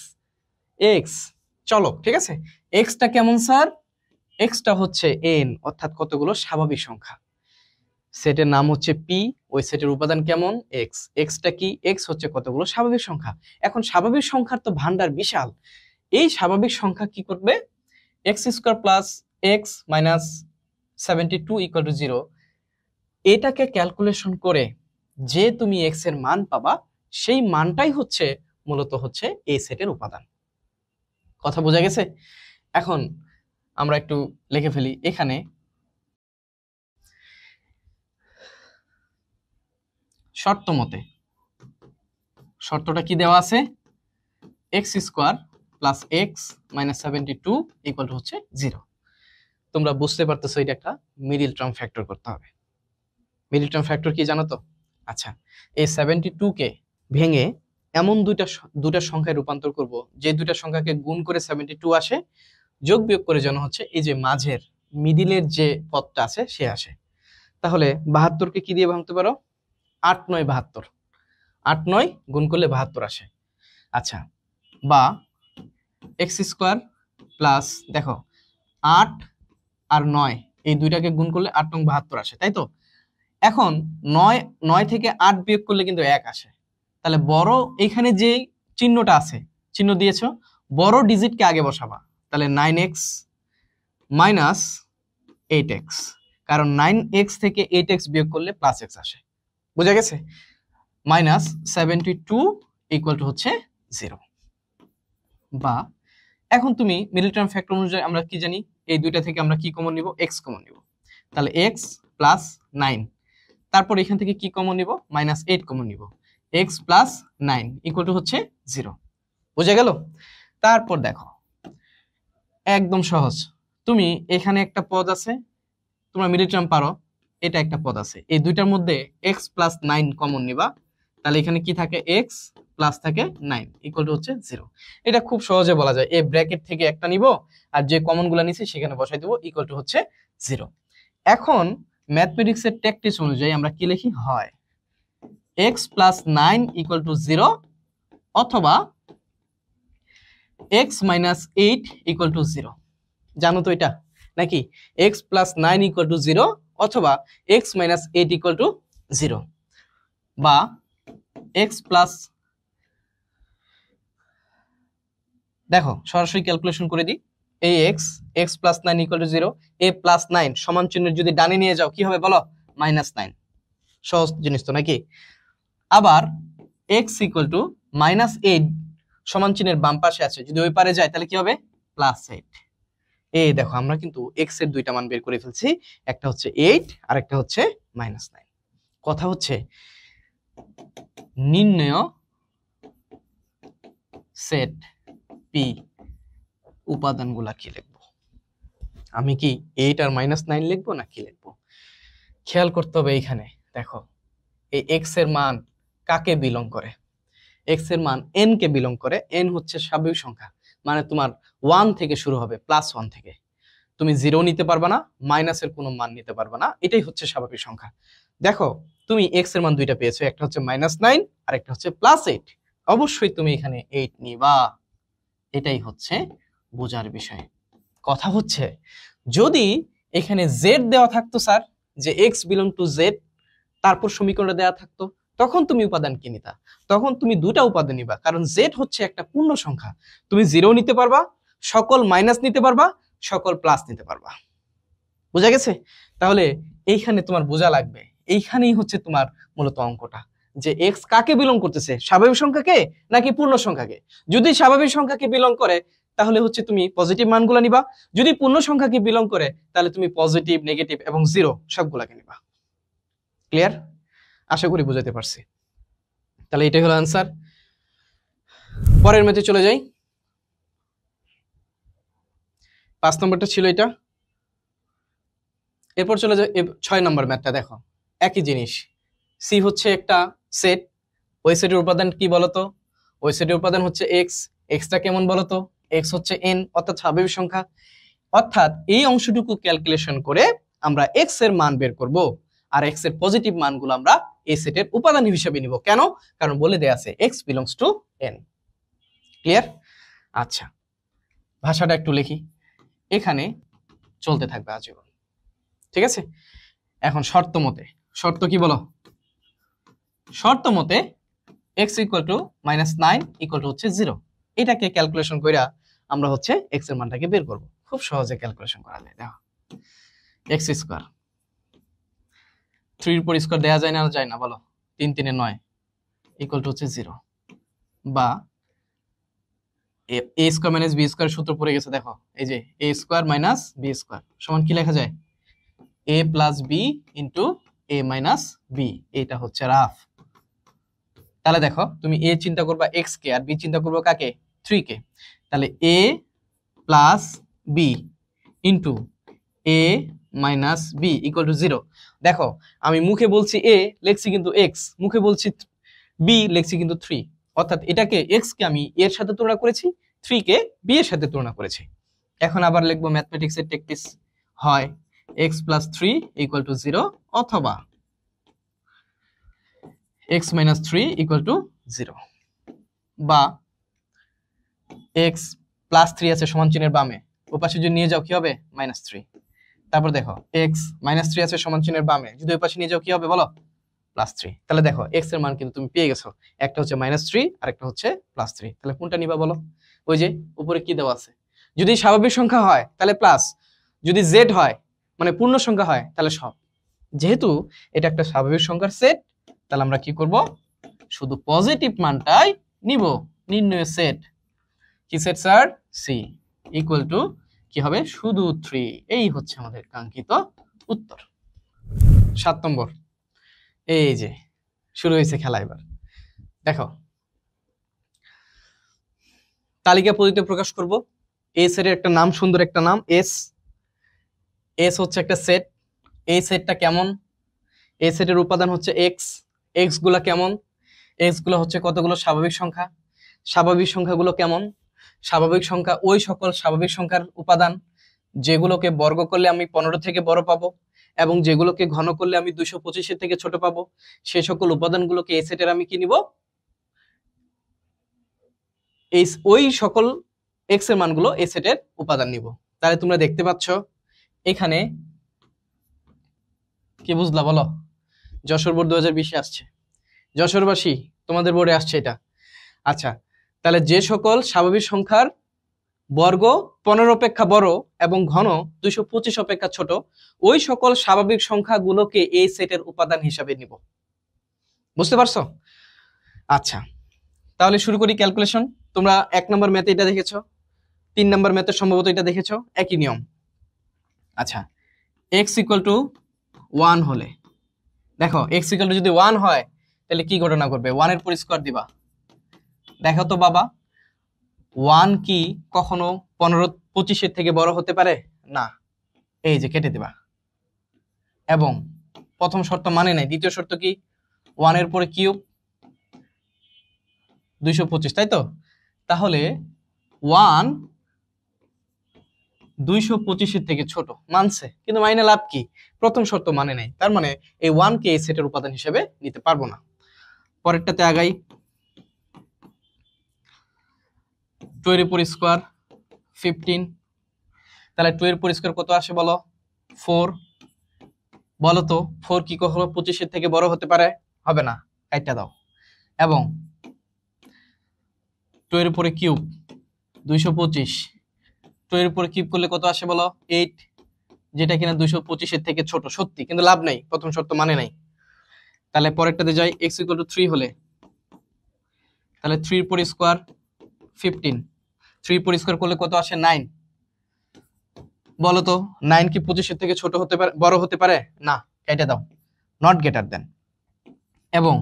এক্স চলো, ঠিক আছে? এক্সটা কেমন স্যার? এক্সটা হচ্ছে এন, অর্থাৎ কতগুলো স্বাভাবিক সংখ্যা। সেটের নাম হচ্ছে পি, ওই সেটের উপাদান কেমন? এক্স। এক্সটা কি? এক্স হচ্ছে কতগুলো স্বাভাবিক সংখ্যা। এখন স্বাভাবিক সংখ্যার তো ভান্ডার বিশাল। এই স্বাভাবিক সংখ্যা কি করবে? X square plus x minus 72 equal to 0, এটাকে ক্যালকুলেশন করে যে তুমি এক্স এর মান পাবা, সেই মানটাই হচ্ছে মূলত হচ্ছে এই সেটের উপাদান। কথা বোঝা গেছে? এখন আমরা একটু লিখে ফেলি এখানে। শর্ত মতে, শর্তটা কি দেওয়া আছে? X square plus x minus 72 equal to হচ্ছে 0। তোমরা বুঝতে পারতেছো এটা একটা মিডল টার্ম ফ্যাক্টর করতে হবে। মিডল টার্ম ফ্যাক্টর কি জানো তো? আচ্ছা, এই 72 কে ভেঙে এমন দুইটা সংখ্যায় রূপান্তর করব, যে দুইটা সংখ্যাকে গুণ করে 72 আসে, যোগ বিয়োগ করে যেন হচ্ছে এই যে মাঝের মিডিলের যে পদটা আছে সে আসে। তাহলে 72 কে কি দিয়ে ভাঙতে পারো? 8 9 72, 8 9 গুণ করলে 72 আসে। আচ্ছা, বা এক্স স্কোয়ার প্লাস, দেখো 8 আর 9 এই দুইটাকে গুণ করলে 8 9 72 আসে, তাই তো? এখন 9 থেকে 8 বিয়োগ করলে কিন্তু 1 আসে। তাহলে বড় এইখানে যে চিহ্নটা আছে, চিহ্ন দিয়েছো, বড় ডিজিটকে আগে বসাবা। তাহলে 9x মাইনাস 8x, কারণ 9x থেকে 8x বিয়োগ করলে প্লাস x আসে। বুঝা গেছে? মাইনাস 72 ইকুয়াল টু হচ্ছে 0। বা এখন তুমি মিডল টার্ম ফ্যাক্টর অনুযায়ী আমরা কি জানি? এই দুইটা থেকে আমরা কি কমন নিব? x কমন নিব। তাহলে x প্লাস 9, তারপর এখান থেকে কি কমন নিব? মাইনাস 8 কমন নিব। x প্লাস 9 ইকুয়াল টু হচ্ছে 0। বুঝা গেল? তারপর দেখো একদম সহজ, তুমি এখানে একটা পদ আছে, তোমরা মিডল টার্ম পারো, এটা একটা পদ আছে, এই দুইটার মধ্যে x প্লাস 9 কমন নিবা। তাহলে এখানে কি থাকে? x প্লাস থাকে 9 ইকুয়াল টু হচ্ছে 0। এটা খুব সহজে বলা যায়, এই ব্র্যাকেট থেকে একটা নিব আর যে কমন গুলা নিছি সেখানে বসাই দেবো, ইকুয়াল টু হচ্ছে 0। এখন ম্যাথমেটিক্সের ট্যাকটিক্স অনুযায়ী আমরা কি লিখি? হয় x প্লাস 9 ইকুয়াল টু 0, অথবা x মাইনাস 8 ইকুয়াল টু 0। জানো তো এটা নাকি? x প্লাস 9 ইকুয়াল টু 0, অথবা x মাইনাস 8 ইকুয়াল টু 0, বা x প্লাস, দেখো সরাসরি ক্যালকুলেশন করে দিই। এই x plus 9 equal to 0, a plus 9 সমান চিহ্ন যদি ডানে নিয়ে যাও কি হবে বলো? মাইনাস 9। সহজ জিনিস তো নাকি? আবার x ইকুয়াল টু মাইনাস 8 সমান চিহ্নের বাম পাশে আছে, যদি ওই পারে যায় তাহলে কি হবে? প্লাস 8। এই দেখো আমরা কিন্তু x এর দুইটা মান বের করে ফেলছি, একটা হচ্ছে 8 আর একটা হচ্ছে মাইনাস 9। কথা হচ্ছে নির্ণয় সেট পি উপাদানগুলা কি লিখবো? আমি কি 8 আর মাইনাস 9 লিখবো না কি লিখবো? খেয়াল করতে হবে এইখানে। দেখো এই x এর মান কাকে বিলং করে? x এর মান n কে বিলং করে। n হচ্ছে স্বাভাবিক সংখ্যা, মানে তোমার 1 থেকে শুরু হবে, প্লাস 1 থেকে। তুমি 0 নিতে পারবা না, মাইনাসের কোনো মান নিতে পারবা না, এটাই হচ্ছে স্বাভাবিক সংখ্যা। দেখো তুমি x এর মান দুইটা পেয়েছো, একটা হচ্ছে -9 আর একটা হচ্ছে +8। অবশ্যই তুমি এখানে 8 নিবা, এটাই হচ্ছে বোঝার বিষয়। কথা হচ্ছে যদি এখানে z দেওয়া থাকতো স্যার, যে x বিলং টু z, তারপর সমীকরণটা দেওয়া থাকতো, তখন তুমি উপাদান কি নিতা? তখন তুমি দুটা উপাদান নিবা, কারণ z হচ্ছে একটা পূর্ণ সংখ্যা। তুমি 0 নিতে পারবা, সকল মাইনাস নিতে পারবা, সকল প্লাস নিতে পারবা। বুঝা গেছে? তাহলে এইখানে তোমার বোঝা লাগবে, এইখানেই হচ্ছে তোমার মূলত অঙ্কটা, যে x কাকে বিলং করতেছে, স্বাভাবিক সংখ্যাকে নাকি পূর্ণ সংখ্যাকে। যদি স্বাভাবিক সংখ্যাকে বিলং করে তাহলে হচ্ছে তুমি পজিটিভ মানগুলো নিবা, যদি পূর্ণ সংখ্যাকে বিলং করে তাহলে তুমি পজিটিভ, নেগেটিভ এবং জিরো সবগুলাকে নিবা। ক্লিয়ার? আশা করি বুঝাতে পারছি। তাহলে এটাই হলো আনসার। পরের ম্যাথে চলে যাই। 5 নম্বরটা ছিল এটা। এরপর চলে যাই 6 নম্বর ম্যাথটা। দেখো একই জিনিস, সি হচ্ছে একটা সেট, ওই সেটের উপাদান কি বলতো? ওই সেটের উপাদান হচ্ছে এক্স। এক্সটা কেমন বলতো? এক্স হচ্ছে এন, অর্থাৎ স্বাভাবিক সংখ্যা। অর্থাৎ এই অংশটুকু ক্যালকুলেশন করে আমরা এক্স এর মান বের করব, আর এক্স এর পজিটিভ মানগুলো আমরা এই সেটের উপাদান হিসেবে নিব। কেন? কারণ বলে দেয়া আছে x belongs to N. Clear? আচ্ছা, ভাষাটা একটু লিখি, এখানে চলতে থাকবে আজীবন। ঠিক আছে? এখন শর্ত মতে, শর্ত কি বলো? শর্ত মতে x equal to -9 equal to হচ্ছে 0। এটাকে ক্যালকুলেশন কইরা আমরা হচ্ছে x এর মানটাকে বের করব। খুব সহজে ক্যালকুলেশন করা যায়। দেখো x স্কয়ার, 3 এর উপর স্কয়ার দেয়া যায় না? যায় না, বলো। 3 3 9 ইকুয়াল টু হচ্ছে 0, বা a square minus b square সূত্র পড়ে গেছে। দেখো এই যে a square minus b square সমান কি লেখা যায়? a plus b into a minus b। এটা হচ্ছে রাফ। তাহলে দেখো তুমি a চিন্তা করবা x কে, আর b চিন্তা করবা কাকে? 3 কে। তাহলে a plus b into a minus b equal to 0। দেখো আমি মুখে বলছি a, লিখছি কিন্তু x, মুখে বলছি b, লিখছি কিন্তু 3। অর্থাৎ এটাকে x কে আমি এর সাথে তুলনা করেছি, 3 কে b এর সাথে তুলনা করেছি। এখন আবার লিখবো ম্যাথমেটিক্সের টেকটিক্স, হয় x প্লাস 3 ইকুয়াল টু 0, অথবা x minus 3 equal to 0, বা x plus 3 আছে সমান চিহ্নের বামে, ওপাশে যদি নিয়ে যাও কি হবে? -3। তারপর দেখো x minus 3 আছে সমান চিহ্নের বামে, যদি ওপাশে নিয়ে যাও কি হবে বলো? +3। তাহলে দেখো x এর মান কিন্তু তুমি পেয়ে গেছো, একটা হচ্ছে -3 আর একটা হচ্ছে +3। তাহলে কোনটা নিবা বলো? ওই যে উপরে কি দেওয়া আছে, যদি স্বাভাবিক সংখ্যা হয় তাহলে প্লাস, যদি z হয় মানে পূর্ণ সংখ্যা হয় তাহলে সব। যেহেতু এটা একটা স্বাভাবিক সংখ্যার সেট, তাহলে আমরা কি করব? শুধু পজিটিভ মানটাই নিব। নির্ণয় সেট কি set sir? C equal to কি হবে? শুধু 3। এই হচ্ছে আমাদের কাঙ্ক্ষিত উত্তর। 7 নম্বর, এই যে শুরু হয়েছে খেলা। এবার দেখো তালিকা পদ্ধতিতে প্রকাশ করব। এই সেটের একটা নাম, সুন্দর একটা নাম, এস। এস হচ্ছে একটা সেট। এই সেটটা কেমন? এই সেটের উপাদান হচ্ছে এক্স। এক্স গুলা কেমন? এক্স গুলো হচ্ছে কতগুলো স্বাভাবিক সংখ্যা। স্বাভাবিক সংখ্যাগুলো কেমন? স্বাভাবিক সংখ্যা ওই সকল স্বাভাবিক সংখ্যার উপাদান যেগুলোকে বর্গ করলে আমি 15 থেকে বড় পাবো, এবং যেগুলোকে ঘন করলে আমি 225 থেকে ছোট পাবো। সেই সকল উপাদানগুলোকে এই সেটের আমি কি নিব? ওই সকল এক্স এর মানগুলো এই সেটের উপাদান নিব। তাহলে তোমরা দেখতে পাচ্ছ এখানে কি বুঝলা বলো? যশোর বোর্ড 2020 আসছে, যশোরবাসী তোমাদের বোর্ডে আসছে এটা। আচ্ছা, তাহলে যে সকল স্বাভাবিক সংখ্যার বর্গ 15 অপেক্ষা বড় এবং ঘন 225 অপেক্ষা ছোট, ওই সকল স্বাভাবিক সংখ্যাগুলোকে এই সেটের উপাদান হিসাবে নিব। বুঝতে পারছো? আচ্ছা, তাহলে শুরু করি ক্যালকুলেশন। তোমরা 1 নম্বর ম্যাথে এটা দেখেছো, 3 নম্বর ম্যাথে সম্ভবত এটা দেখেছো, একই নিয়ম। আচ্ছা, x ইকুয়াল টু 1 হলে, দেখো x ইকুয়াল টু যদি 1 হয় তাহলে কি ঘটনা ঘটবে? 1 এর উপর স্কয়ার দিবা। দেখো তো বাবা, 1 কি কখনো 15-25 থেকে বড় হতে পারে? না। এই যে কেটে দিবা। এবং প্রথম শর্ত মানে নাই, দ্বিতীয় শর্ত কি? 1 এর পরে কিউব 225, তাই তো? তাহলে 1 225 থেকে ছোট মানছে, কিন্তু মাইনে লাভ কি? প্রথম শর্ত মানে নাই, তার মানে এই 1 কে এই সেটের উপাদান হিসেবে নিতে পারবো না। পরেরটাতে আগাই। 2 এর উপর স্কয়ার 15, তাহলে 2 এর উপর স্কয়ার কত আসে বলো? 4। বলো তো 4 কি কখনো 25 থেকে বড় হতে পারে? হবে না, কাইটা দাও। এবং 2 এর উপরে কিউব 225, 2 এর উপরে কিউব করলে কত আসে বলো? 8, যেটা কিনা 225 থেকে ছোট সত্যি, কিন্তু লাভ নাই, প্রথম শর্ত মানে নাই। তাহলে পরেরটাতে যাই। x = 3 হলে, তাহলে 3 এর উপর স্কয়ার 15, 3 উপর স্কয়ার করলে কত আসে 9। বলো তো 9 কি 25 থেকে ছোট হতে পারে, বড় হতে পারে? না, কেটে দাও, নট গ্রেটার দেন। এবং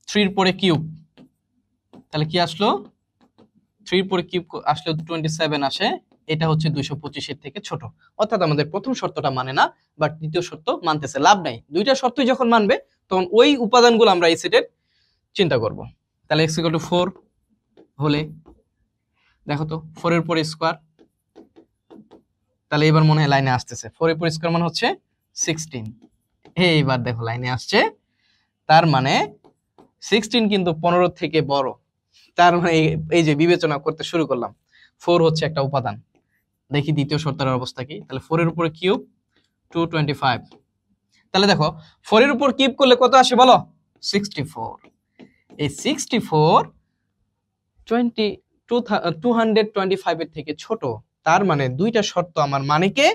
3 এর পরে কিউব, তাহলে কি আসলো? 3 এর পরে কিউব আসলে 27 আসে, এটা হচ্ছে 225 এর থেকে ছোট। অর্থাৎ আমাদের প্রথম শর্তটা মানে না, বাট দ্বিতীয় শর্ত মানতেছে, লাভ নাই। দুইটা শর্তই যখন মানবে তখন ওই উপাদানগুলো আমরা এই সেটের চিন্তা করব। তাহলে x = 4 হলে দেখো তো 4 এর পরে স্কয়ার, তাহলে এবার মনে হয় লাইনে আসতেছে। 4 এর পরে স্কয়ার মানে হচ্ছে 16। এইবার দেখো লাইনে আসছে, তার মানে 16 কিন্তু 15 থেকে বড়। তার মানে এই যে বিবেচনা করতে শুরু করলাম, 4 হচ্ছে একটা উপাদান। দেখি দ্বিতীয় শর্তের অবস্থা কি। তাহলে 4 এর উপরে কিউব 225, তাহলে দেখো 4 এর উপর কিউব করলে কত আসে বলো? 64। এই 64 225 এর থেকে ছোট। তার মানে দুইটা শর্ত আমার মানে কে,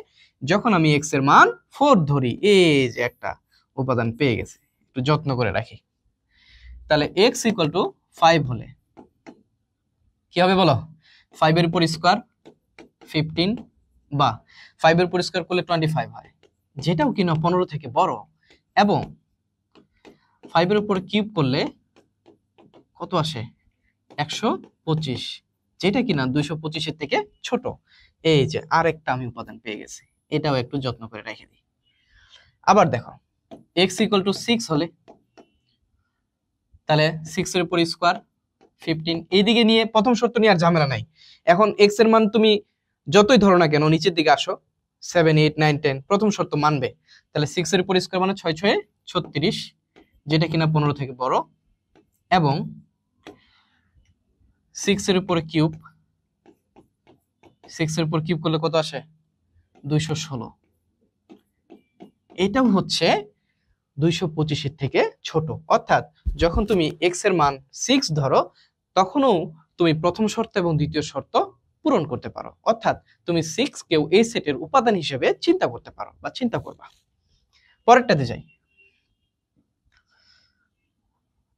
যখন আমি x এর মান 4 ধরি, এই যে একটা উপাদান পেয়ে গেছি, একটু যত্ন করে রাখি। তাহলে x = 5 হলে কি হবে বলো? 5 এর উপর স্কয়ার 15, বা 5 এর উপর স্কয়ার করলে 25 হয়, যেটাও কিনা 15 থেকে বড়। এবং 5 এর উপর কিউব করলে কত আসে? 125, যেটা কিনা 225 এর থেকে ছোট। এই যে আরেকটা আমি উপাদান পেয়ে গেছি, এটাও একটু যত্ন করে রেখে দিই। আবার দেখো x = 6 হলে, তাহলে 6 এর উপর স্কয়ার 15, এইদিকে নিয়ে প্রথম শর্ত নিয়ে আর ঝামেলা নাই। এখন x এর মান তুমি যতই ধরো না কেন, নিচের দিকে আসো, 7 8 9 10, প্রথম শর্ত মানবে। তাহলে 6 এর উপর স্কয়ার মানে 6 6 36, যেটা কিনা 15 থেকে বড়। এবং 6 এর উপরে কিউব, 6 এর উপর কিউব করলে কত আসে? 216, এটাও হচ্ছে 225 এর থেকে ছোট। অর্থাৎ যখন তুমি x এর মান 6 ধরো, তখনও তুমি প্রথম শর্ত এবং দ্বিতীয় শর্ত পূরণ করতে পারো। অর্থাৎ তুমি 6 কেও এই সেটের উপাদান হিসেবে চিন্তা করতে পারো বা চিন্তা করবা। পরেরটাতে যাই,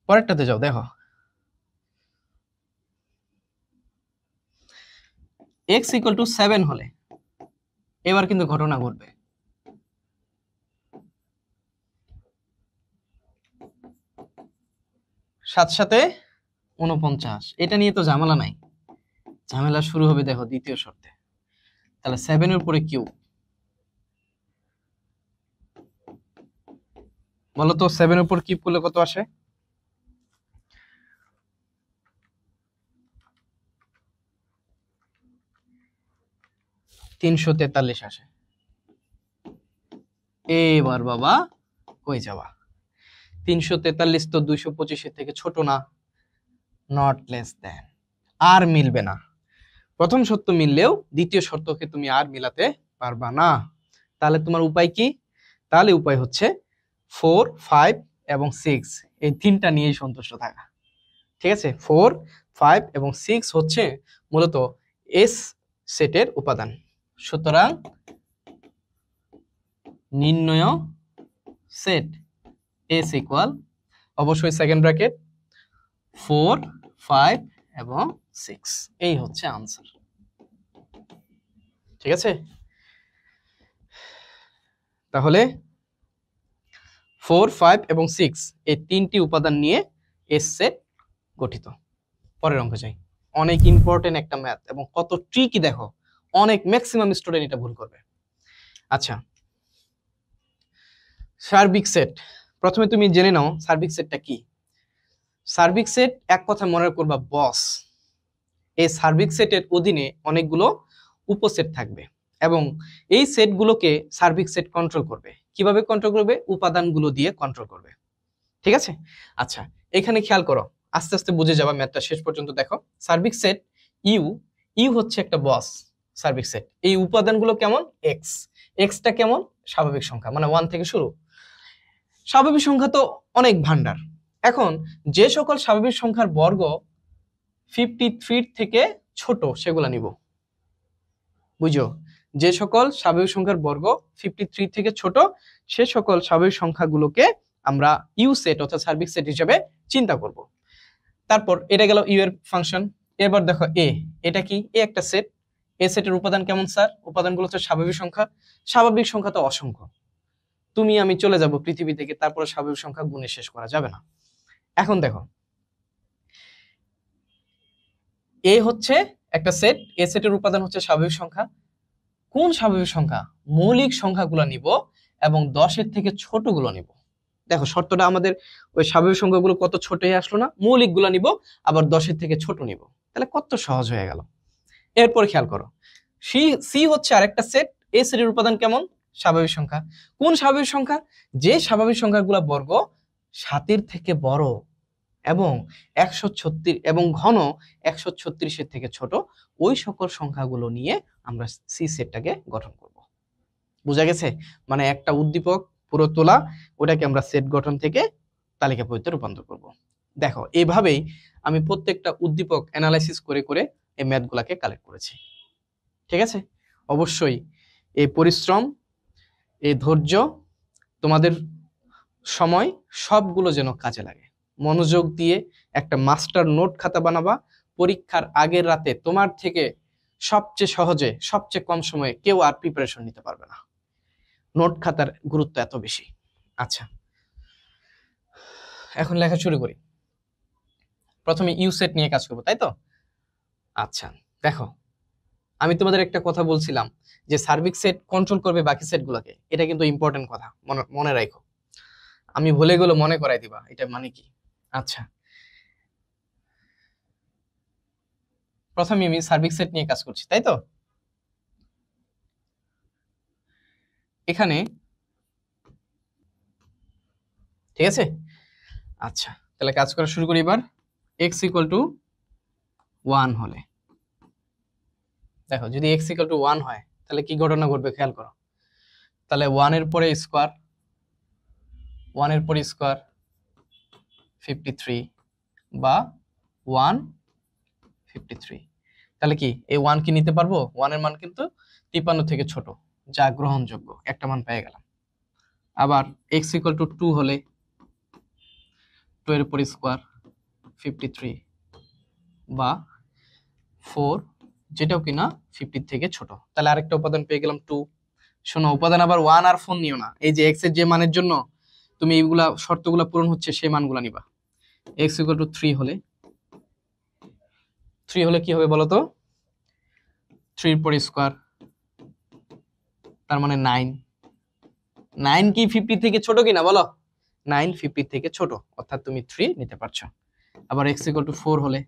পরেরটাতে যাও। দেখো x = 7 হলে এবার কিন্তু ঘটনা ঘটবে। 7 7 49, এটা নিয়ে তো ঝামেলা নাই, ঝামেলা শুরু হবে দেখো দ্বিতীয় শর্তে। তাহলে 7 এর উপরে কিউব, বলো তো 7 এর উপর কিউব করলে কত আসে? 343 আসে। এবার বাবা কই যাবা? 343 তো 225 এর থেকে ছোট না, নট লেস দেন। আর মিলবে না। প্রথম শর্ত মিললেও দ্বিতীয় শর্তকে তুমি আর মিলাতে পারবা না। তাহলে তোমার উপায় কি? তাহলে উপায় হচ্ছে 4 5 এবং 6, এই তিনটা নিয়েই সন্তুষ্ট থাকা। ঠিক আছে, 4 5 এবং 6 হচ্ছে মূলত এস সেটের উপাদান। সুতরাং নির্ণয় সেট এস ইকুয়াল, অবশ্যই সেকেন্ড ব্র্যাকেট, 4 5 এবং 6, এই হচ্ছে আনসার। ঠিক আছে, তাহলে 4 5 এবং 6 এই তিনটি উপাদান নিয়ে এস সেট গঠিত। পরের অঙ্ক যাই। অনেক ইম্পর্টেন্ট একটা ম্যাথ এবং কত ট্রিকি দেখো, অনেক ম্যাক্সিমাম স্টুডেন্ট এটা ভুল করবে। আচ্ছা, সার্বিক সেট, প্রথমে তুমি জেনে নাও সার্বিক সেটটা কি। সার্বিক সেট এক কথা মনে করবা বস। এই সার্বিক সেটের অধীনে অনেকগুলো উপসেট থাকবে এবং এই সেটগুলোকে সার্বিক সেট কন্ট্রোল করবে। কিভাবে কন্ট্রোল করবে? উপাদানগুলো দিয়ে কন্ট্রোল করবে। ঠিক আছে, আচ্ছা এখানে খেয়াল করো, আস্তে আস্তে বুঝে যাবা, ম্যাথটা শেষ পর্যন্ত দেখো। সার্বিক সেট ইউ, ইউ হচ্ছে একটা বস সার্বিক সেট। এই উপাদানগুলো কেমন? এক্স, এক্সটা কেমন? স্বাভাবিক সংখ্যা, মানে 1 থেকে শুরু। স্বাভাবিক সংখ্যা তো অনেক ভান্ডার। এখন যে সকল স্বাভাবিক সংখ্যার বর্গ 53 থেকে ছোট সেগুলা নিব। বুঝো, যে সকল স্বাভাবিক সংখ্যার বর্গ 53 থেকে ছোট সে সকল স্বাভাবিক সংখ্যাগুলোকে আমরা ইউ সেট অর্থাৎ সার্বিক সেট হিসেবে চিন্তা করব। তারপর এটা গেল ইউ এর ফাংশন। এরপর দেখো এ, এটা কি? এ একটা সেট। এ সেটের উপাদান কেমন স্যার? উপাদানগুলো হচ্ছে স্বাভাবিক সংখ্যা। স্বাভাবিক সংখ্যা তো অসংখ্য, তুমি আমি চলে যাব পৃথিবী থেকে, তারপরে স্বাভাবিক সংখ্যা গুণে শেষ করা যাবে না। এখন দেখো এ হচ্ছে একটা সেট, এ সেটের উপাদান হচ্ছে স্বাভাবিক সংখ্যা। কোন স্বাভাবিক সংখ্যা? মৌলিক সংখ্যাগুলো নিব এবং 10-এর থেকে ছোটগুলো নিব। দেখো শর্তটা আমাদের ওই স্বাভাবিক সংখ্যাগুলো কত ছোট হয়ে আসলো না? মৌলিকগুলো নিব আবার 10-এর থেকে ছোট নিব, তাহলে কত সহজ হয়ে গেল। এরপর খেয়াল করো, সি হচ্ছে আরেকটা সেট। এ সেটের উপাদান কেমন? স্বাভাবিক সংখ্যা। কোন স্বাভাবিক সংখ্যা? যে স্বাভাবিক সংখ্যাগুলো বর্গ 7-এর থেকে বড় এবং 136 এবং ঘন 136-এর থেকে ছোট, ওই সকল সংখ্যাগুলো নিয়ে আমরা সি সেটটাকে গঠন করব। বুঝা গেছে? মানে একটা উদ্দীপক পুরো তোলা, ওটাকে আমরা সেট গঠন থেকে তালিকা পদ্ধতিতে রূপান্তর করব। দেখো এইভাবেই আমি প্রত্যেকটা উদ্দীপক অ্যানালাইসিস করে করে এই ম্যাথগুলোকে কালেক্ট করেছি। ঠিক আছে? অবশ্যই এই পরিশ্রম, এই ধৈর্য, তোমাদের সময় সবগুলো যেন কাজে লাগে। মনোযোগ দিয়ে একটা মাস্টার নোট খাতা বানাবা। পরীক্ষার আগের রাতে তোমার থেকে সবচেয়ে সহজে, সবচেয়ে কম সময়ে কেউ আর প্রিপারেশন নিতে পারবে না। নোট খাতার গুরুত্ব এত বেশি। আচ্ছা, এখন লেখা শুরু করি। প্রথমে ইউ সেট নিয়ে কাজ করবো, তাই তো? আচ্ছা দেখো, আমি তোমাদের একটা কথা বলছিলাম যে সার্বিক সেট কন্ট্রোল করবে বাকি সেটগুলোকে। এটা কিন্তু ইম্পর্টেন্ট কথা, মনে রাখো। আমি ভুলে গেলে মনে করাই দিবা, এটা মানে কি। আচ্ছা, প্রথমে আমি সার্বিক সেট নিয়ে কাজ করছি, তাই তো? এখানে ঠিক আছে। আচ্ছা, তাহলে কাজ করা শুরু করি এবার। x = 1 হলে, দেখো যদি x = 1 হয় তাহলে কি ঘটনা ঘটবে খেয়াল করো। তাহলে 1 এর পরে স্কয়ার, 1 এর পরে স্কয়ার 53 বা 153। তাহলে কি এই 1 কি নিতে পারবো? 1 এর মান কিন্তু 53 থেকে ছোট, যা গ্রহণযোগ্য, একটা মান পেয়ে গেলাম। আবার x = 2 হলে 2 এর উপর স্কয়ার 53 বা 4, যেটাও কিনা 50 থেকে ছোট। তাহলে আরেকটা উপাদান পেয়ে গেলাম 2। শোনো, উপাদান আবার 1 আর 4 নিও না। এই যে x এর যে মানের জন্য তুমি এইগুলা শর্তগুলা পূরণ হচ্ছে সেই মানগুলা নিবা। x = 3 হলে, 3 হলে কি হবে বলো তো? 3 এর পর স্কয়ার, তার মানে 9। 9 কি 50 থেকে ছোট কিনা বলো? 9 50 থেকে ছোট, অর্থাৎ তুমি 3 নিতে পারছো। আবার x = 4 হলে,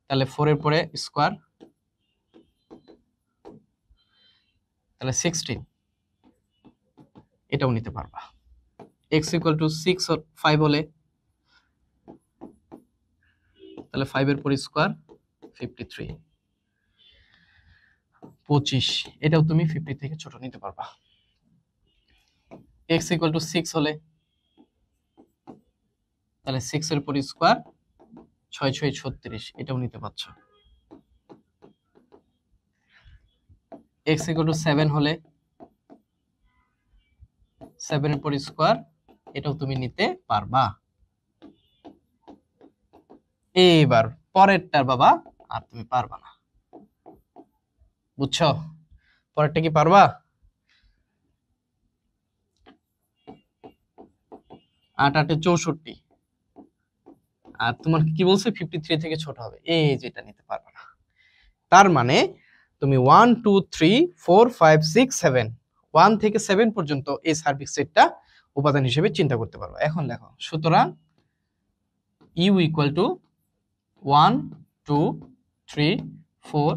তাহলে 4 এর পরে স্কয়ার, তাহলে 16, এটাও নিতে পারবা। x = 5 হলে, তাহলে 5 এর পর স্কয়ার 53, 25, এটাও তুমি 50 থেকে ছোট নিতে পারবা। x = 6 হলে, তাহলে 6 এর পর স্কয়ার 6 6 36, এটাও নিতে পারছো। x = 7 হলে, 7 এর পর স্কয়ার, এটাও তুমি নিতে পারবা। এইবার পরেরটা বাবা আর তুমি পারবা না, বুঝছো? পরেরটা কি পারবা? 8 8 64, আর তোমার কি বলছে 53 থেকে ছোট হবে, এই যেটা নিতে পারবে না। তার মানে তুমি 1 2 3 4 5 6 7, 1 থেকে 7 পর্যন্ত এই সার্বিক সেটটা উপাদান হিসেবে চিন্তা করতে পারো। এখন লেখো, সুতরাং u = 1 2 3 4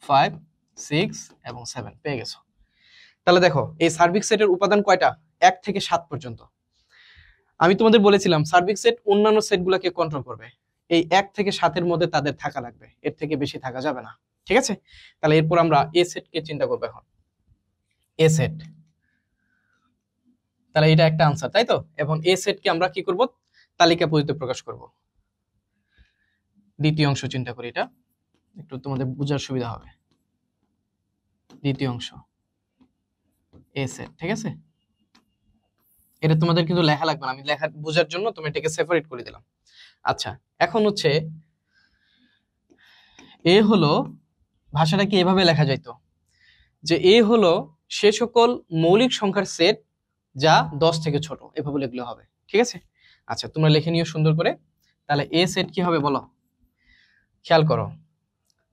5 6 এবং 7 পেয়ে গেছো। তাহলে দেখো এই সার্বিক সেটের উপাদান কয়টা? 1 থেকে 7 পর্যন্ত। আমি তোমাদের বলেছিলাম সার্বিক সেট অন্যান্য সেটগুলোকে কন্ট্রোল করবে। এই 1 থেকে 7 এর মধ্যে তাদের থাকা লাগবে, এর থেকে বেশি থাকা যাবে না। ঠিক আছে? তাহলে এরপর আমরা এ সেটকে চিন্তা করব। এখন এ সেট, তাহলে এটা একটা আনসার, তাই তো? এবং এ সেটকে আমরা কি করব? তালিকা পদ্ধতিতে প্রকাশ করব। দ্বিতীয় অংশ চিন্তা করি, এটা একটু তোমাদের বোঝার সুবিধা হবে। দ্বিতীয় অংশ এ সেট, ঠিক আছে? এটা তোমাদের কিন্তু লেখা লাগবে না, আমি লেখা বোঝার জন্য তুমি এটাকে সেপারেট করে দিলাম। আচ্ছা, এখন হচ্ছে এ হলো, ভাষাটা কি এভাবে লেখা যাইতো যে এ হলো সে সকল মৌলিক সংখ্যার সেট যা 10 থেকে ছোট, এভাবে লিখলে হবে। ঠিক আছে, আচ্ছা তোমরা লিখে নিও সুন্দর করে। তাহলে এ সেট কি হবে বলো, খেয়াল করো,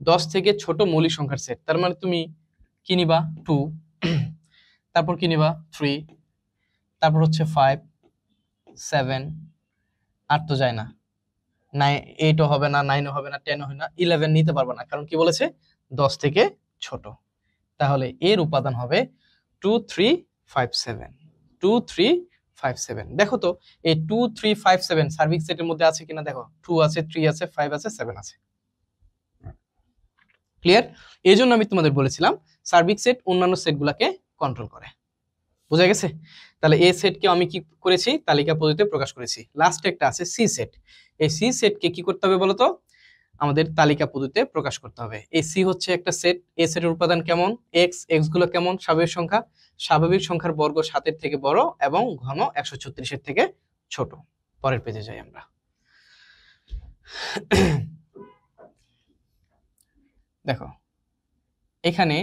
10 থেকে ছোট মৌলিক সংখ্যার সেট, তার মানে তুমি কি নিবা 2, তারপর কি নিবা 3, তারপর হচ্ছে 5, 7, আর তো যায় না, 8ও হবে না, 9ও হবে না, 10ও হবে না, 11 নিতে পারবে না, কারণ কি বলেছে 10 থেকে ছোট। তাহলে এর উপাদান হবে 2, 3, 5, 7, 2, 3, 5, 7। দেখো তো এই 2, 3, 5, 7 সার্বিক সেটের মধ্যে আছে কিনা, দেখো 2 আছে, 3 আছে, 5 আছে, 7 আছে। ক্লিয়ার? এই জন্য আমি তোমাদের বলেছিলাম সার্বিক সেট অন্যান্য সেটগুলোকে কন্ট্রোল করে। বোঝা গেছে? তাহলে এই সেটকে আমি কি করেছি, তালিকা পদ্ধতিতে প্রকাশ করেছি। লাস্টে একটা আছে সি সেট। এই সি সেটকে কি করতে হবে বলতো, আমাদের তালিকা পদ্ধতিতে প্রকাশ করতে হবে। এই সি হচ্ছে একটা সেট, এই সেটের উপাদান কেমন, এক্স, এক্স গুলো কেমন, স্বাভাবিক সংখ্যা, স্বাভাবিক সংখ্যার বর্গ 7 এর থেকে বড় এবং ঘন 136 এর থেকে ছোট। পরের পেজে যাই আমরা। দেখো এখানে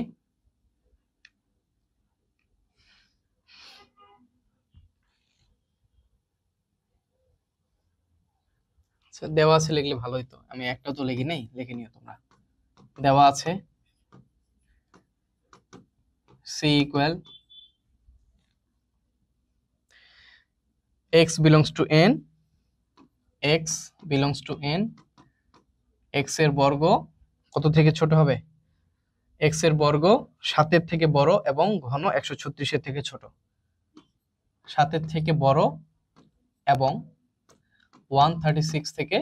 দেওয়া আছে, লিখলে ভালো হতো, আমি একটা তো লিখি নাই, লিখে নিও তোমরা। দেওয়া আছে C equal x belongs to n, x belongs to n, x এর বর্গ কত থেকে ছোট হবে, x এর বর্গ 7 এর থেকে বড় এবং ঘন 136 এর থেকে ছোট, 7 এর থেকে বড় এবং 136 থেকে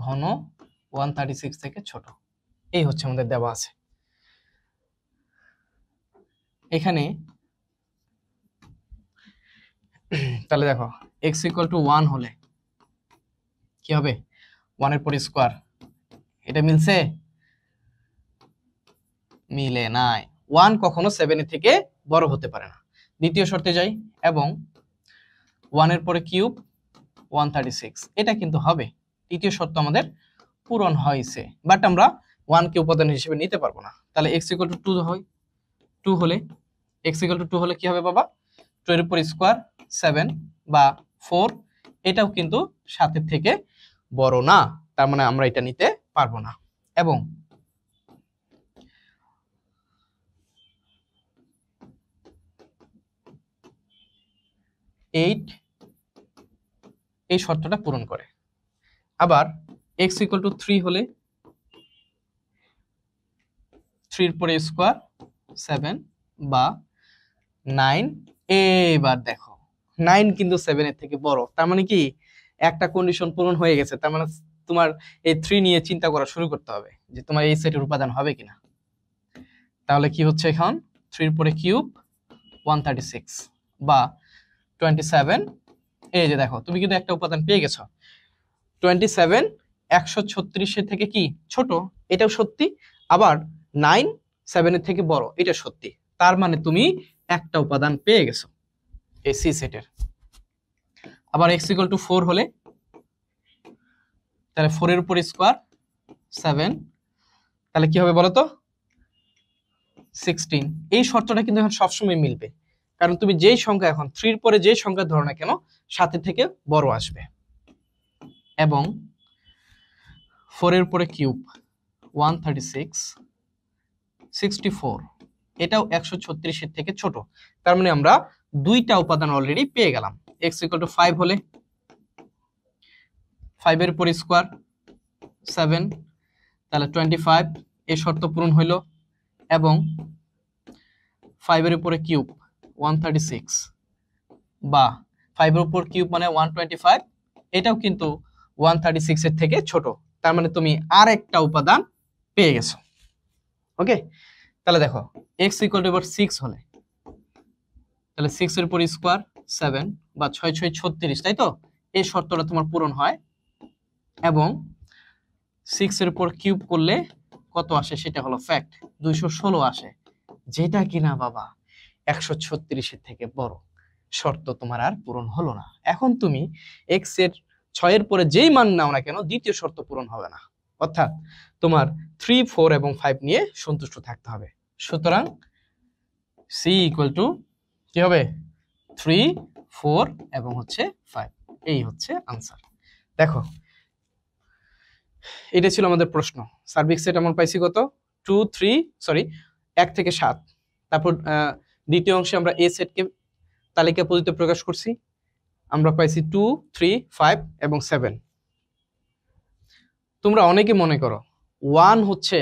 ঘন 136 থেকে ছোট। এই হচ্ছে আমাদের দেওয়া আছে। এখানে তাহলে দেখো x equal to 1 হলে কি হবে, 1 এর পর স্কয়ার, এটা মিলছে, মিলে নাই। 1 কখনো 7 এর থেকে বড় হতে পারে না। দ্বিতীয় শর্তে যাই, এবং 1 এর পরে কিউব 136, এটা কিন্তু হবে। তৃতীয় শর্ত আমাদের পূরণ হয়েছে, বাট আমরা 1 কে উপাদান হিসেবে নিতে পারবো না। তাহলে x equal to 2 হয়, 2 হলে x equal to 2 হলে কি হবে বাবা, 2 এর উপর স্কয়ার 7 বা 4, এটাও কিন্তু 7 এর থেকে বড় না, তার মানে আমরা এটা নিতে পারবো না। এবং এই শর্তটা পূরণ করে। আবার x equal to 3 হলে 3 এর পরে স্কয়ার 7 বা 9, এবার দেখো 9 কিন্তু 7 এর থেকে বড়, তার মানে কি একটা কন্ডিশন পূরণ হয়ে গেছে, তার মানে তোমার এই 3 নিয়ে চিন্তা করা শুরু করতে হবে যে তোমার এই সেটের উপাদান হবে কিনা। তাহলে কি হচ্ছে, এখন 3 এর পরে কিউব 136 বা 27, এই যে দেখো তুমি কিন্তু একটা উপাদান পেয়ে গেছো। 27 136 এর থেকে কি ছোট, এটাও সত্যি, আবার 9 7 এর থেকে বড়, এটা সত্যি। তার মানে তুমি একটা উপাদান পেয়ে গেছো এই সি সেটের। আবার x equal to 4 হলে তাহলে 4 এর উপর স্কয়ার 7, তাহলে কি হবে বলো তো 16। এই শর্তটা কিন্তু এখন সবসময় মিলবে, কারণ তুমি যেই সংখ্যা এখন 3 এর পরে যেই সংখ্যা ধরো না কেন 7 এর থেকে বড় আসবে। এবং 4 এর উপরে কিউব 136 64, এটাও 136 এর থেকে ছোট, তার মানে আমরা দুইটা উপাদান অলরেডি পেয়ে গেলাম। x equal to 5 হলে 5 এর উপর স্কয়ার 7, তাহলে 25, এই শর্ত পূরণ হইলো। এবং 5 এর উপরে কিউব 136 বা 5 এর উপর কিউব মানে 125, এটাও কিন্তু 136 এর থেকে ছোট, তার মানে তুমি আরেকটা উপাদান পেয়ে গেছো। ওকে, তাহলে দেখো x equal to 6 হলে তাহলে 6 এর উপর স্কয়ার 7 বা 6 6 36, তাই তো, এই শর্তটা তোমার পূরণ হয়। এবং 6 এর উপর কিউব করলে কত আসে সেটা হলো ফ্যাক্ট, 216 আসে। যেটা কিনা বাবা 136-এর থেকে বড়। শর্ত তোমার আর পূরণ হলো না। এখন তুমি এক্স এর 6 এর পরে যেই মান নাও না কেন, দ্বিতীয় শর্ত পূরণ হবে না। অর্থাৎ তোমার 3, 4 এবং 5 নিয়ে সন্তুষ্ট থাকতে হবে। সুতরাং সি ইকুয়াল টু কি হবে? 3, 4 এবং হচ্ছে 5। এই হচ্ছে আনসার। দেখো, এটা ছিল আমাদের প্রশ্ন। সার্বিক সেট আমরা পাইছি কত? 2, 3, সরি 1 থেকে 7। তারপর দ্বিতীয় অংশে আমরা এ সেটকে তালিকা পদ্ধতিতে প্রকাশ করছি। আমরা পাইছি 2, 3, 5 এবং 7। তোমরা অনেকে মনে করো 1 হচ্ছে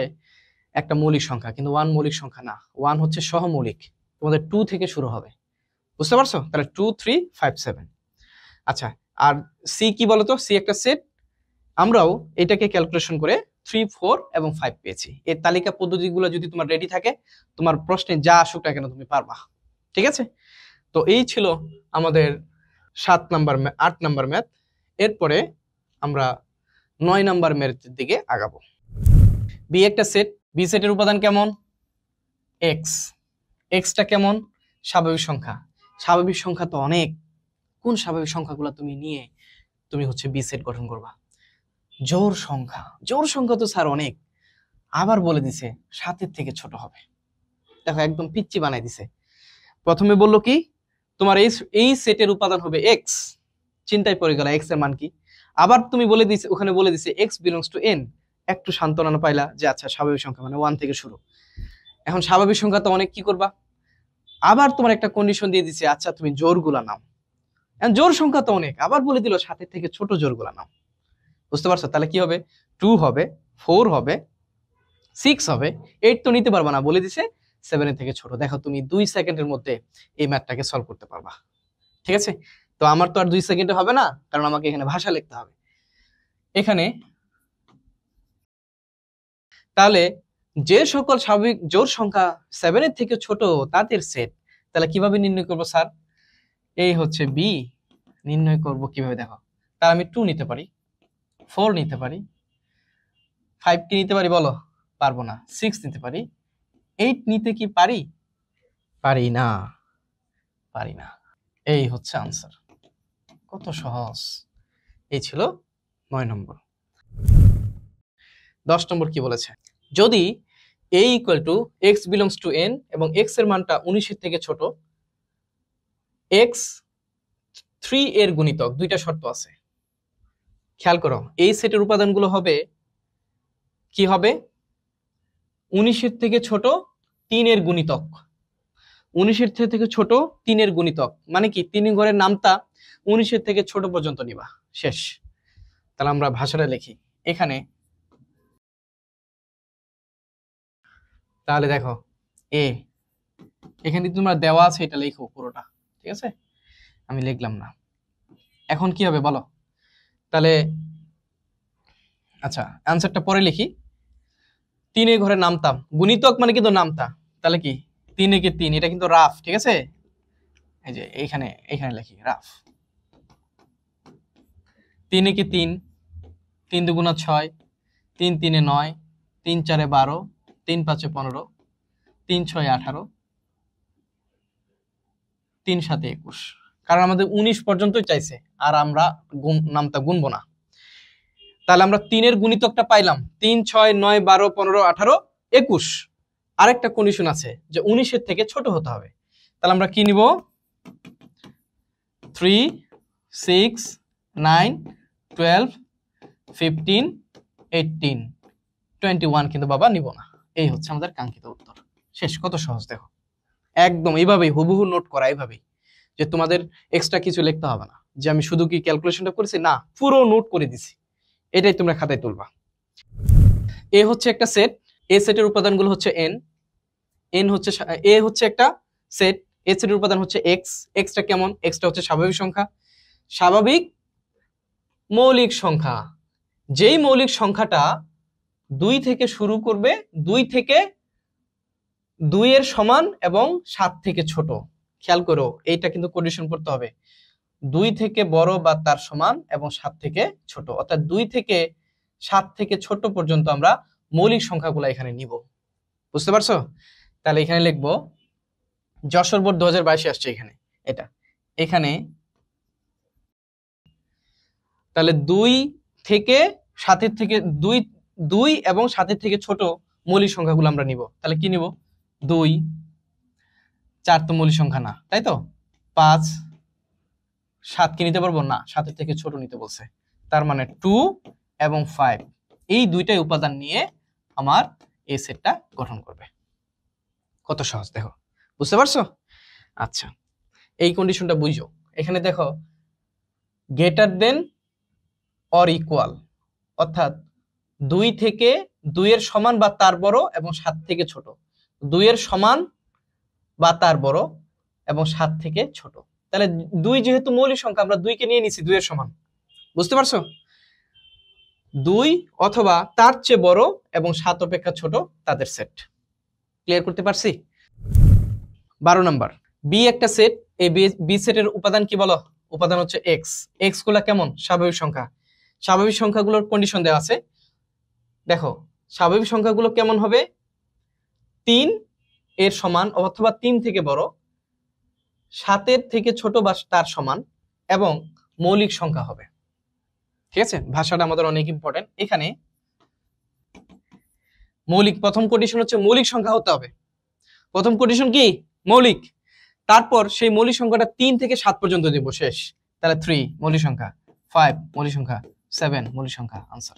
একটা মৌলিক সংখ্যা, কিন্তু 1 মৌলিক সংখ্যা না। 1 হচ্ছে সহমৌলিক। তোমাদের 2 থেকে শুরু হবে। বুঝতে পারছো? তাহলে 2, 3, 5, 7। আচ্ছা, আর সি কি বলতো? সি একটা সেট। আমরাও এটাকে ক্যালকুলেশন করে 3, 4 এবং 5 পেয়েছি। এই তালিকা পদ্ধতিগুলো যদি তোমার রেডি থাকে, তোমার প্রশ্নে যা আসুক না কেন তুমি পারবা। ঠিক আছে? তো এই ছিল আমাদের 8 নাম্বার ম্যাথ। এরপরে আমরা 9 নাম্বার ম্যাথের দিকে আগাবো। বি একটা সেট। বি সেটের উপাদান কেমন? এক্স। এক্সটা কেমন? স্বাভাবিক সংখ্যা। স্বাভাবিক সংখ্যা তো অনেক। কোন স্বাভাবিক সংখ্যাগুলো তুমি নিয়ে তুমি হচ্ছে বি সেট গঠন করবা? জোড় সংখ্যা। জোড় সংখ্যা তো স্যার অনেক। আবার বলে দিছে 7-এর থেকে ছোট হবে। দেখো, একদম পিচ্চি বানাই দিছে। প্রথমে বললো কি, তোমার এই সেটের উপাদান হবে এক্স। চিন্তায় পড়ে গেল এক্স এর মান কি। আবার তুমি বলে দিছে, ওখানে বলে দিছে এক্স বিলংস টু এন। একটু সান্ত্বনা পাইলা যে আচ্ছা স্বাভাবিক সংখ্যা মানে 1 থেকে শুরু। এখন স্বাভাবিক সংখ্যা তো অনেক, কি করবা? আবার তোমার একটা কন্ডিশন দিয়ে দিছে, আচ্ছা তুমি জোড়গুলা নাও। এখন জোড় সংখ্যা তো অনেক, আবার বলে দিল 7-এর থেকে ছোট জোড়গুলা নাও। বুঝতে পারছো? তাহলে কি হবে? 2 হবে, 4 হবে, 6 হবে, 8 তো নিতে পারবা না, বলে দিছে 7-এর থেকে ছোট। দেখো, তুমি 2 সেকেন্ডের মধ্যে এই ম্যাথটাকে সলভ করতে পারবা। ঠিক আছে? তো আমার তো আর 2 সেকেন্ডে হবে না, কারণ আমাকে এখানে ভাষা লিখতে হবে। এখানে তাহলে যে সকল স্বাভাবিক জোড় সংখ্যা 7-এর থেকে ছোট তাদের সেট, তাহলে কিভাবে নির্ণয় করব স্যার? এই হচ্ছে বি। নির্ণয় করব কিভাবে? দেখো, তার আমি 2 নিতে পারি, 4 নিতে পারি, 5 কি নিতে পারি বলো? পারবো না। 6 নিতে পারি, 8 নিতে কি পারি? পারি না, পারি না। এই হচ্ছে আনসার। কত সহজ। এই ছিল 9 নম্বর। 10 নম্বর কি বলেছে? যদি a equal to x belongs to n এবং x এর মানটা 19-এর থেকে ছোট, x 3 এর গুণিতক। দুইটা শর্ত আছে, খেয়াল করো। এই সেটের উপাদানগুলো হবে কি হবে? 19-এর থেকে ছোট 3 এর গুণিতক। 19-এর থেকে ছোট 3 এর গুণিতক মানে কি? 3 ঘরের নামতা 19-এর থেকে ছোট পর্যন্ত নিবা, শেষ। তাহলে আমরা ভাষাটা লিখি এখানে। তাহলে দেখো, এ এখানে তোমরা দেওয়া আছে, এটা লেখো পুরোটা। ঠিক আছে? আমি লিখলাম না। এখন কি হবে বলো? তাহলে আচ্ছা, অ্যানসারটা পরে লিখি। 3 এর ঘরে নামতাম, গুণিতক মানে কিন্তু নামতা। তাহলে কি 3 একে 3, এটা কিন্তু রাফ। ঠিক আছে? এই যে এখানে লিখি রাফ। 3 একে 3, 3 দুগুণা 6, 3 3 9, 3 4 12, 3 5 15, 3 6 18, 3 7 21। কারণ আমাদের 19 পর্যন্তই চাইছে, আর আমরা নামতা গুনবো না। তাহলে আমরা 3 এর গুণিতকটা পাইলাম 3 6 9 12 15 18 21। আরেকটা কন্ডিশন আছে যে 19-এর থেকে ছোট হতে হবে। তাহলে আমরা কি নিব? 3 6 9 12 15 18 21 কিন্তু বাবা নিব না। এই হচ্ছে আমাদের কাঙ্ক্ষিত উত্তর। শেষ। কত সহজ দেখো, একদম এইভাবেই হুবহু নোট করা। এইভাবেই, যে তোমাদের এক্সট্রা কিছু লিখতে হবে না, যে আমি শুধু কি ক্যালকুলেশনটা করেছি, না, পুরো নোট করে দিছি। এটাই তোমরা খাতায় তুলবা। এ হচ্ছে একটা সেট। এ সেটের উপাদানগুলো হচ্ছে এন। এন হচ্ছে এ হচ্ছে একটা সেট। এ সেটের উপাদান হচ্ছে এক্স। এক্সটা কেমন? এক্সটা হচ্ছে স্বাভাবিক সংখ্যা। স্বাভাবিক মৌলিক সংখ্যা। যেই মৌলিক সংখ্যাটা 2 থেকে শুরু করবে, 2 থেকে 2 এর সমান এবং 7 থেকে ছোট। খেয়াল করো, এইটা কিন্তু কন্ডিশন করতে হবে। 2 থেকে বড় বা তার সমান এবং 7 থেকে ছোট। অর্থাৎ 2 থেকে 7 থেকে ছোট পর্যন্ত আমরা মৌলিক সংখ্যাগুলো এখানে নিব। বুঝতে পারছো? তাহলে এখানে লিখবো যশোর বোর্ড 2022 আসছে এখানে, এটা এখানে। তাহলে 2 থেকে 7 থেকে 2 এবং 7 থেকে ছোট মৌলিক সংখ্যাগুলো আমরা নিব। তাহলে কি নিব? 2, 4 তো মৌলিক সংখ্যা না, তাই তো? 5, 7 কি নিতে পারবো না, 7 থেকে ছোট নিতে বলছে। তার মানে 2 এবং 5 এই দুইটাই উপাদান নিয়ে আমার এই সেটটা গঠন করবে। কত সহজ দেখো, বুঝতে পারছো? আচ্ছা, এই কন্ডিশনটা বুঝো। এখানে দেখো গ্রেটার দেন অর ইকুয়াল, অর্থাৎ 2 থেকে 2 এর সমান বা তার বড় এবং 7 থেকে ছোট, 2 এর সমান বা তার বড় এবং 7 থেকে ছোট। তাহলে 2 যেহেতু মৌলিক সংখ্যা, আমরা 2 কে নিয়ে নিছি 2 এর সমান, বুঝতে পারছো? 2 অথবা তার চেয়ে বড় এবং 7 অপেক্ষা ছোট তাদের সেট। ক্লিয়ার করতে পারছি? 12 নাম্বার, বি একটা সেট। এই বি সেটের উপাদান কি বলো? উপাদান হচ্ছে এক্স। এক্স গুলা কেমন? স্বাভাবিক সংখ্যা। স্বাভাবিক সংখ্যাগুলোর কন্ডিশন দেওয়া আছে, দেখো স্বাভাবিক সংখ্যাগুলো কেমন হবে? 3 এর সমান অথবা 3 থেকে বড়, 7 এর থেকে ছোট বা তার সমান এবং মৌলিক সংখ্যা হবে। ঠিক আছে, ভাষাটা আমাদের অনেক ইম্পর্টেন্ট। এখানে মৌলিক, প্রথম কন্ডিশন হচ্ছে মৌলিক সংখ্যা হতে হবে। প্রথম কন্ডিশন কি? মৌলিক। তারপর সেই মৌলিক সংখ্যাটা 3 থেকে 7 পর্যন্ত দেব, শেষ। তাহলে 3 মৌলিক সংখ্যা, 5 মৌলিক সংখ্যা, 7 মৌলিক সংখ্যা। আনসার।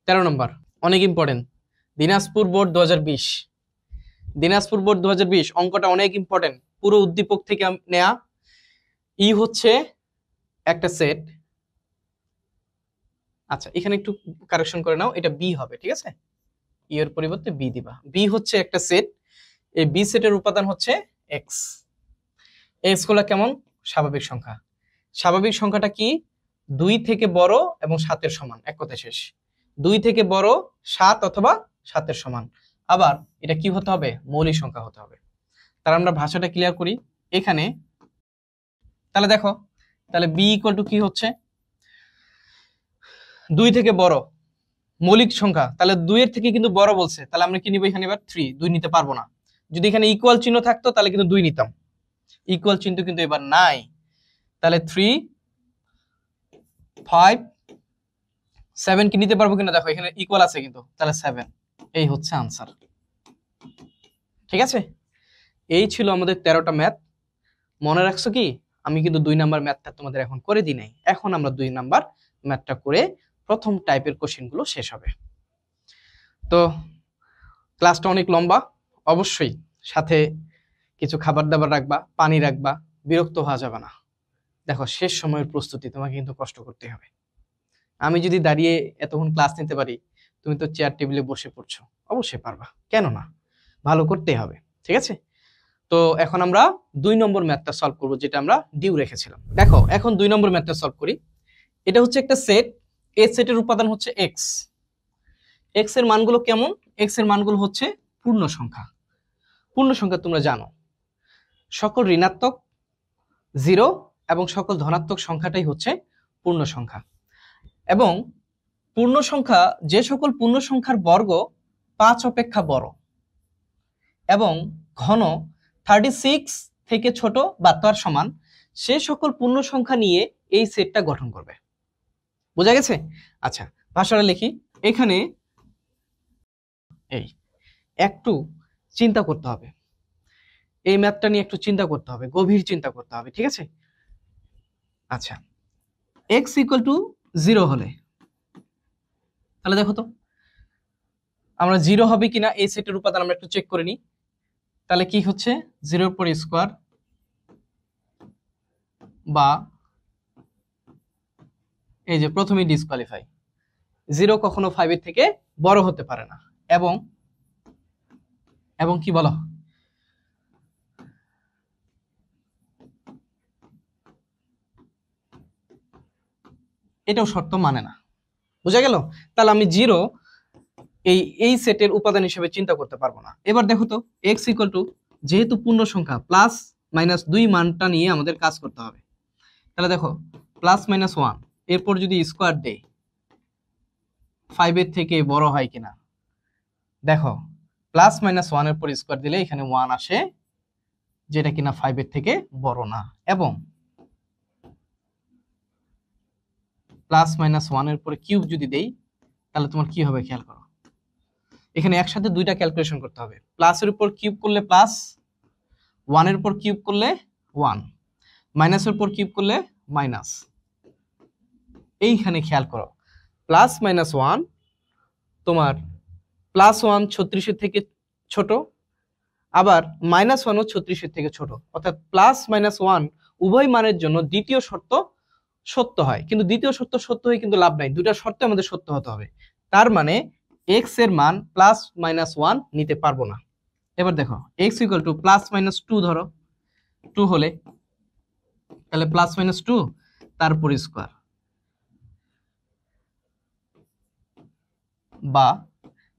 13 নম্বর, অনেক important. Dinajpur board 2020, Dinajpur board 2020 অঙ্কটা অনেক ইম্পর্টেন্ট, পুরো উদ্দীপক থেকে নেয়া। ই হচ্ছে একটা সেট। আচ্ছা, এখানে একটু কারেকশন করে নাও, এটা বি হবে, ঠিক আছে? ই এর পরিবর্তে বি দিবা। বি হচ্ছে একটা সেট, এই বি সেটের উপাদান হচ্ছে এক্স। এক্স গুলা কেমন? স্বাভাবিক সংখ্যা। স্বাভাবিক সংখ্যাটা কি? 2 থেকে বড় এবং 7 এর সমান, এক কথা শেষ। 2 থেকে বড়, 7 অথবা 7 এর সমান। আবার এটা কি হতে হবে? মৌলিক সংখ্যা হতে হবে। তাহলে আমরা ভাষাটা ক্লিয়ার করি এখানে। তাহলে দেখো, তাহলে বি ইকুয়াল টু কি হচ্ছে? 2 থেকে বড় মৌলিক সংখ্যা, তাহলে 2 এর থেকে কিন্তু বড় বলছে, তাহলে আমরা কি নিব এখানে? এবার 3, 2 নিতে পারবো না। যদি এখানে ইকুয়াল চিহ্ন থাকতো তাহলে কিন্তু 2 নিতাম, ইকুয়াল চিহ্ন কিন্তু এবার নাই। তাহলে 3, 5, 7 কি নিতে পারবো কিনা দেখো, এখানে ইকুয়াল আছে কিন্তু, তাহলে 7। এই হচ্ছে আনসার। ঠিক আছে, এই ছিল আমাদের 13টা ম্যাথ। মনে রাখছো কি? আমি কিন্তু 2 নাম্বার ম্যাথটা তোমাদের এখন করে দিই নাই। এখন আমরা 2 নাম্বার ম্যাথটা করে প্রথম টাইপের কোশ্চেন গুলো শেষ হবে। তো ক্লাসটা অনেক লম্বা, অবশ্যই সাথে কিছু খাবার দাবার রাখবা, পানি রাখবা, বিরক্ত হওয়া যাবে না। দেখো শেষ সময়ের প্রস্তুতি, তোমাকে কিন্তু কষ্ট করতে হবে। আমি যদি দাঁড়িয়ে এতক্ষণ ক্লাস নিতে পারি, তুমি তো চেয়ার টেবিলে বসে পড়ছো, অবশ্যই পারবা, কেন না? ভালো করতেই হবে, ঠিক আছে? তো এখন আমরা 2 নম্বর ম্যাথটা সলভ করব, যেটা আমরা ডিউ রেখেছিলাম। দেখো এখন 2 নম্বর ম্যাথটা সলভ করি। এটা হচ্ছে একটা সেট, এই সেটের উপাদান হচ্ছে এক্স। এক্স এর মানগুলো কেমন? এক্স এর মানগুলো হচ্ছে পূর্ণ সংখ্যা। পূর্ণ সংখ্যা তোমরা জানো, সকল ঋণাত্মক 0 এবং সকল ধনাত্মক সংখ্যাটাই হচ্ছে পূর্ণ সংখ্যা। এবং পূর্ণ সংখ্যা, যে সকল পূর্ণ সংখ্যার বর্গ 5 অপেক্ষা বড় এবং ঘন 36 থেকে ছোট বা তার সমান, সে সকল পূর্ণ সংখ্যা নিয়ে এই সেটটা গঠন করবে। বোঝা গেছে? আচ্ছা, ভাষাটা লিখি। এখানে এই একটু চিন্তা করতে হবে, এই ম্যাথটা নিয়ে একটু চিন্তা করতে হবে, গভীর চিন্তা করতে হবে, ঠিক আছে? আচ্ছা, x ইকুয়াল টু 0 হলে, তাহলে দেখো তো আমরা 0 হবে কিনা এই সেটের উপাদান আমরা একটু চেক করে নিই। তাহলে কি হচ্ছে? 0 এর পর স্কয়ার বা এই যে প্রথমেই ডিসকোয়ালিফাই। 0 কখনো 5 এর থেকে বড় হতে পারে না, এবং এবং কি বলো, এটাও শর্ত মানে না। বুঝা গেল? তাহলে আমি 0 এই সেটের উপাদান হিসেবে চিন্তা করতে পারবো না। এবার দেখো তো x ইকুয়াল টু, যেহেতু পূর্ণ সংখ্যা, প্লাস মাইনাস 2 মানটা নিয়ে আমাদের কাজ করতে হবে। তাহলে দেখো প্লাস মাইনাস 1, এরপর যদি স্কোয়ার দেই 5 এর থেকে বড় হয় কিনা, দেখো প্লাস মাইনাস 1 এর পর স্কোয়ার দিলে এখানে 1 আসে, যেটা কিনা 5 এর থেকে বড় না। এবং প্লাস মাইনাস 1 এর পরে কিউব যদি দেই তাহলে তোমার কি হবে খেয়াল করো। এখানে একসাথে দুইটা ক্যালকুলেশন করতে হবে। প্লাসের উপর কিউব করলে প্লাস, 1 এর উপর কিউব করলে 1, মাইনাসের উপর কিউব করলে মাইনাস। এইখানে খেয়াল করো প্লাস মাইনাস 1 তোমার প্লাস 1 36 এর থেকে ছোট, আবার মাইনাস 1 ও 36 এর থেকে ছোট। অর্থাৎ প্লাস মাইনাস 1 উভয় মানের জন্য দ্বিতীয় শর্ত সত্য হয়, কিন্তু দ্বিতীয় শর্ত সত্য হয়ে কিন্তু লাভ নাই, দুটা শর্ত আমাদের সত্য হতে হবে। তার মানে এক্স এর মান প্লাস মাইনাস 1 নিতে পারবো না। এবার দেখো x equal to plus minus 2 ধরো, 2 হলে তাহলে প্লাস মাইনাস 2 তারপর স্কোয়ার, বা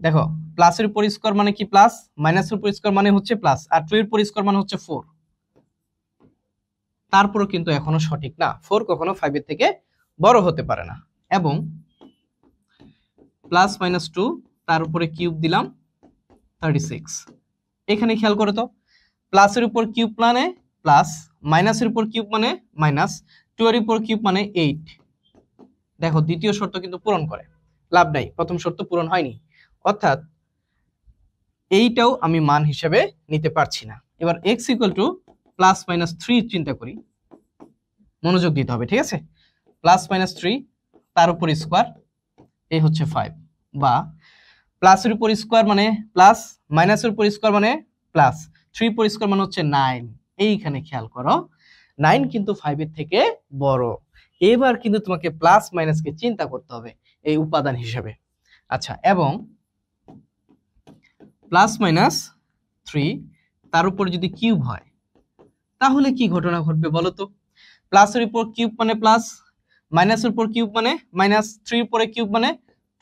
দেখো প্লাসের উপর স্কোয়ার মানে কি প্লাস, মাইনাসের উপর স্কোয়ার মানে হচ্ছে প্লাস, আর 2 এর উপর স্কোয়ার মানে হচ্ছে 4। তারপরও কিন্তু এখনো সঠিক না, 4 কখনো 5 এর থেকে বড় হতে পারে না। এবং প্লাস মাইনাস 2 তার উপরে কিউব দিলাম 36। এখানে খেয়াল করো তো, প্লাসের উপর কিউব মানে প্লাস, মাইনাসের উপর কিউব মানে মাইনাস, 2 এর উপর কিউব মানে 8। দেখো দ্বিতীয় শর্ত কিন্তু পূরণ করে, লাভ নাই, প্রথম শর্ত পূরণ হয়নি, অর্থাৎ এইটাও আমি মান হিসেবে নিতে পারছি না। এবার x equal to plus minus 3 চিন্তা করি, মনোযোগ দিতে হবে, ঠিক আছে। প্লাস মাইনাস 3 তার উপর স্কোয়ার, এই হচ্ছে 5, বা প্লাসের উপর স্কোয়ার মানে প্লাস, মাইনাসের উপর স্কোয়ার মানে প্লাস, 3 উপর স্কোয়ার মানে হচ্ছে 9। এইখানে খেয়াল করো 9 কিন্তু 5 এর থেকে বড়। এবার কিন্তু তোমাকে প্লাস মাইনাসকে চিন্তা করতে হবে এই উপাদান হিসেবে। আচ্ছা, এবং প্লাস মাইনাস 3 তার উপর যদি কিউব হয় তাহলে কি ঘটনা ঘটবে বলো তো। প্লাসের উপর কিউব মানে প্লাস, মাইনাসের উপর কিউব মানে মাইনাস, 3 উপরে কিউব মানে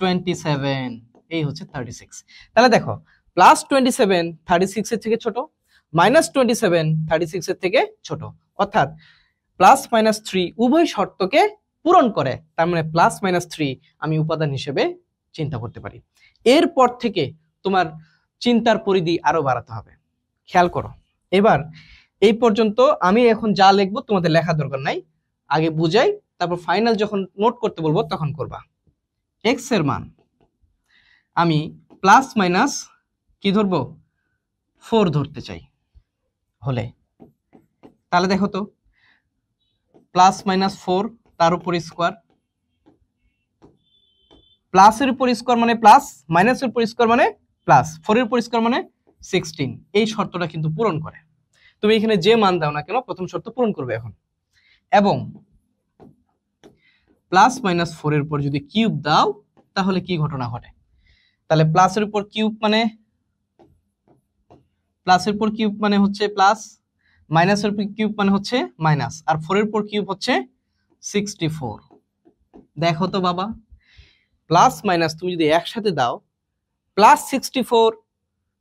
27, এই হচ্ছে 36। তাহলে দেখো প্লাস 27 36 এর থেকে ছোট, মাইনাস 27 36 এর থেকে ছোট, অর্থাৎ প্লাস মাইনাস 3 উভয় শর্তকে পূরণ করে। তার মানে প্লাস মাইনাস 3 আমি উপাদান হিসেবে চিন্তা করতে পারি। এরপর থেকে তোমার চিন্তার পরিধি আরো বাড়াতে হবে। খেয়াল করো, এবার এই পর্যন্ত আমি এখন যা লিখবো তোমাদের লেখা দরকার নাই, আগে বুঝাই, তারপর ফাইনাল যখন নোট করতে বলবো তখন করবা। এক্স এর মান আমি প্লাস মাইনাস কি ধরবো, 4 ধরতে চাই হলে, তাহলে দেখো তো প্লাস মাইনাস 4 তার উপর স্কোয়ার, প্লাসের উপর স্কোয়ার মানে প্লাস, মাইনাসের উপর স্কোয়ার মানে প্লাস, 4 এর উপর স্কোয়ার মানে 16। এই শর্তটা কিন্তু পূরণ করে। তুমি এখানে যে মান দাও না কেন প্রথম শর্ত পূরণ করবে এখন। এবং প্লাস মাইনাস 4 এর উপর যদি কিউব দাও তাহলে কি ঘটনা ঘটে, তাহলে প্লাসের উপর কিউব মানে প্লাসের উপর কিউব মানে হচ্ছে প্লাস, মাইনাসের উপর কিউব মানে হচ্ছে মাইনাস, আর 4 এর উপর কিউব হচ্ছে 64। দেখো তো বাবা, প্লাস মাইনাস তুমি যদি একসাথে দাও, প্লাস 64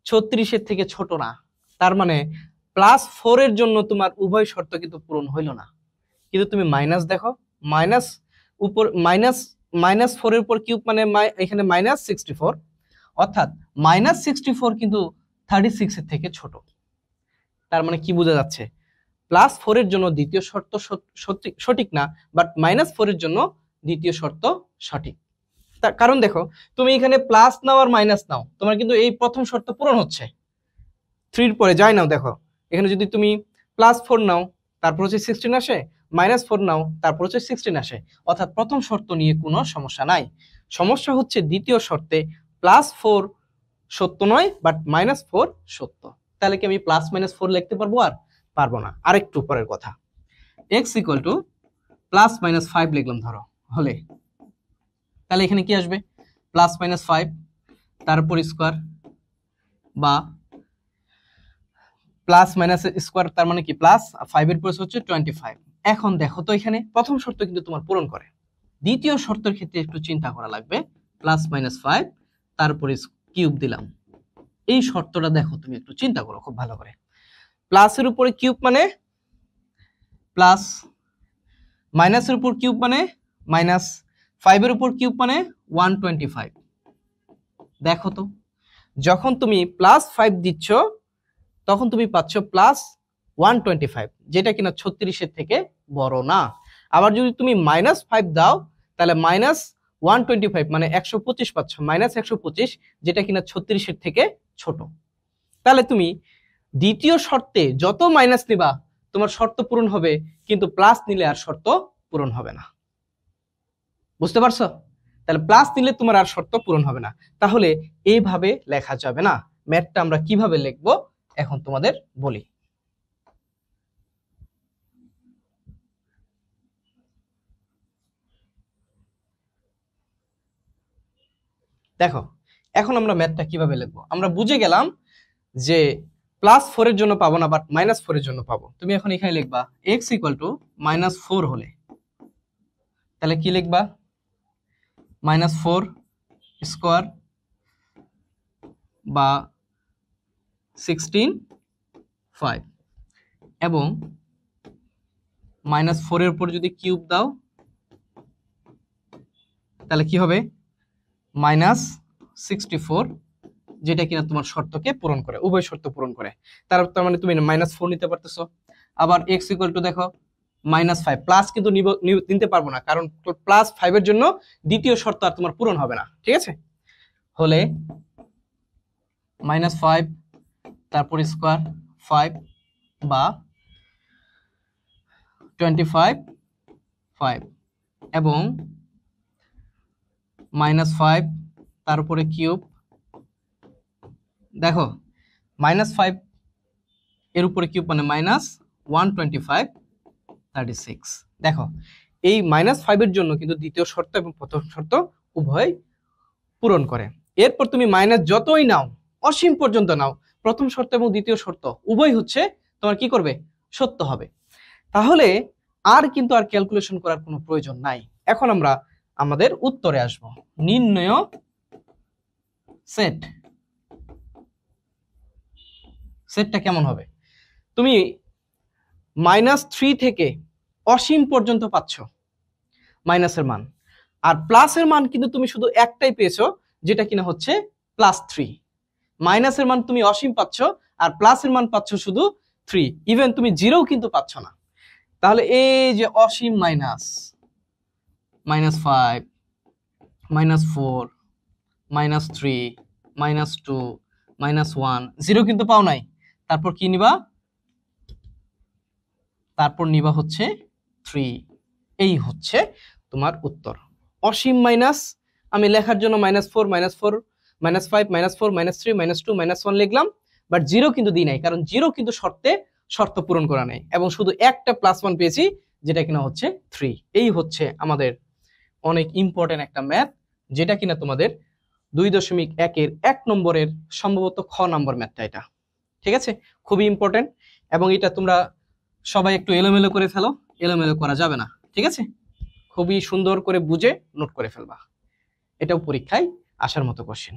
36 এর থেকে ছোট না, তার মানে প্লাস 4 এর জন্য তোমার উভয় শর্ত কিন্তু পূরণ হইল না। কিন্তু তুমি মাইনাস দেখো, মাইনাস উপর মাইনাস, মাইনাস 4 এর উপর কিউব মানে এখানে মাইনাস 64, অর্থাৎ মাইনাস 64 কিন্তু 36 এর থেকে ছোট। তার মানে কি বোঝা যাচ্ছে, প্লাস 4 এর জন্য দ্বিতীয় শর্ত সঠিক না, বাট মাইনাস 4 এর জন্য দ্বিতীয় শর্ত সঠিক। তার কারণ দেখো তুমি এখানে প্লাস নাও আর মাইনাস নাও, তোমার কিন্তু এই প্রথম শর্ত পূরণ হচ্ছে। 3 এর পরে যাই নাও, দেখো এখানে যদি তুমি প্লাস 4 নাও তারপর হচ্ছে 16 আসে, মাইনাস 4 নাও তারপর হচ্ছে 16 আসে, অর্থাৎ প্রথম শর্ত নিয়ে কোনো সমস্যা নাই। সমস্যা হচ্ছে দ্বিতীয় শর্তে প্লাস 4 সত্য নয়, বাট মাইনাস 4 সত্য। তাহলে কি আমি প্লাস মাইনাস 4 লিখতে পারবো? আর পারবো না। আরেকটু পরের কথা, x equal to plus minus 5 লিখলাম ধরো হলে, তাহলে এখানে কি আসবে, প্লাস মাইনাস 5 তার উপর স্কোয়ার, বা প্লাস মাইনাস স্কোয়ার, তার মানে কি প্লাস 5 এর পর হচ্ছে 25। এখন দেখো তো এখানে প্রথম শর্ত কিন্তু তোমার পূরণ করে, দ্বিতীয় শর্তের ক্ষেত্রে একটু চিন্তা করা লাগবে। প্লাস মাইনাস 5 তার উপর কিউব দিলাম, এই শর্তটা দেখো তুমি একটু চিন্তা করো খুব ভালো করে। প্লাসের উপরে কিউব মানে প্লাস, মাইনাসের উপর কিউব মানে মাইনাস, 5 এর উপর কিউব মানে 125। দেখো তো যখন তুমি +5 দিচ্ছ তখন তুমি পাচ্ছ +125, যেটা কিনা 36-এর থেকে বড় না। আবার যদি তুমি -5 দাও তাহলে -125 মানে 125 পাচ্ছ, -125, যেটা কিনা 36-এর থেকে ছোট। তাহলে তুমি দ্বিতীয় শর্তে যত মাইনাস নিবা তোমার শর্ত পূরণ হবে, কিন্তু প্লাস নিলে আর শর্ত পূরণ হবে না। বুঝতে পারছো? তাহলে প্লাস নিলে তোমার আর শর্ত পূরণ হবে না। তাহলে এইভাবে লেখা যাবে না। ম্যাথটা আমরা কিভাবে লিখবো এখন তোমাদের বলি। দেখো এখন আমরা ম্যাথটা কিভাবে লিখবো। আমরা বুঝে গেলাম যে +4 এর জন্য পাবো না, বাট -4 এর জন্য পাবো। তুমি এখন এখানে লিখবা x = -4 হলে, তাহলে কি লিখবা? -4 স্কয়ার বা 16/5 এবং -4 এর উপর যদি কিউব দাও তাহলে কি হবে? -64, যেটা কিনা তোমার শর্তকে পূরণ করে, উভয় শর্ত পূরণ করে। তার মানে তুমি -4 নিতে পারতেছো। আবার x = দেখো -5, প্লাস কিন্তু নিতে পারবো না, কারণ +5 এর জন্য দ্বিতীয় শর্ত আর তোমার পূরণ হবে না। ঠিক আছে? হলে -5 তারপর স্কয়ার 5 বা 25/5 এবং -5 তার উপরে কিউব। দেখো -5 এর উপরে কিউব মানে -125/36। দেখো এই -5 এর জন্য কিন্তু দ্বিতীয় শর্ত এবং প্রথম শর্ত উভয় পূরণ করে। এরপর তুমি মাইনাস যতই নাও, অসীম পর্যন্ত নাও, প্রথম শর্ত এবং দ্বিতীয় শর্ত উভয় হচ্ছে তোমার কি করবে? সত্য হবে। তাহলে আর কিন্তু আর ক্যালকুলেশন করার কোনো প্রয়োজন নাই। এখন আমরা আমাদের উত্তরে আসব। নির্ণয় সেট। সেটটা কেমন হবে? তুমি -3 থেকে অসীম পর্যন্ত পাচ্ছ মাইনাসের মান, আর প্লাসের মান কিন্তু তুমি শুধু একটাই পেয়েছো, যেটা কিনা হচ্ছে +3। মাইনাসের মান তুমি অসীম পাচ্ছ আর প্লাসের মান পাচ্ছ শুধু 3, ইভেন তুমি 0 কিন্তু পাচ্ছ না। তাহলে এই যে অসীম মাইনাস, -5, -4, -3, -2, -1, 0 কিন্তু পাও নাই। তারপর কি নিবা? তারপর নিবা হচ্ছে 3। এই হচ্ছে তোমার উত্তর। অসীম মাইনাস আমি লেখার জন্য -4, -4, -5, -4, -3, -2, -1 লিখলাম, বাট 0 কিন্তু দিই নাই, কারণ 0 কিন্তু শর্ত পূরণ করা নেই, এবং শুধু একটা +1 পেয়েছি, যেটা কিনা হচ্ছে 3। এই হচ্ছে আমাদের অনেক ইম্পর্টেন্ট একটা ম্যাথ, যেটা কিনা তোমাদের 2.1-এর 1 নম্বরের সম্ভবত খ নম্বর ম্যাথটা এটা। ঠিক আছে? খুবই ইম্পর্টেন্ট, এবং এটা তোমরা সবাই একটু এলোমেলো করে ফেলো, এলোমেলো করা যাবে না। ঠিক আছে? খুবই সুন্দর করে বুঝে নোট করে ফেলবা। এটাও পরীক্ষায় আসার মতো কোশ্চেন।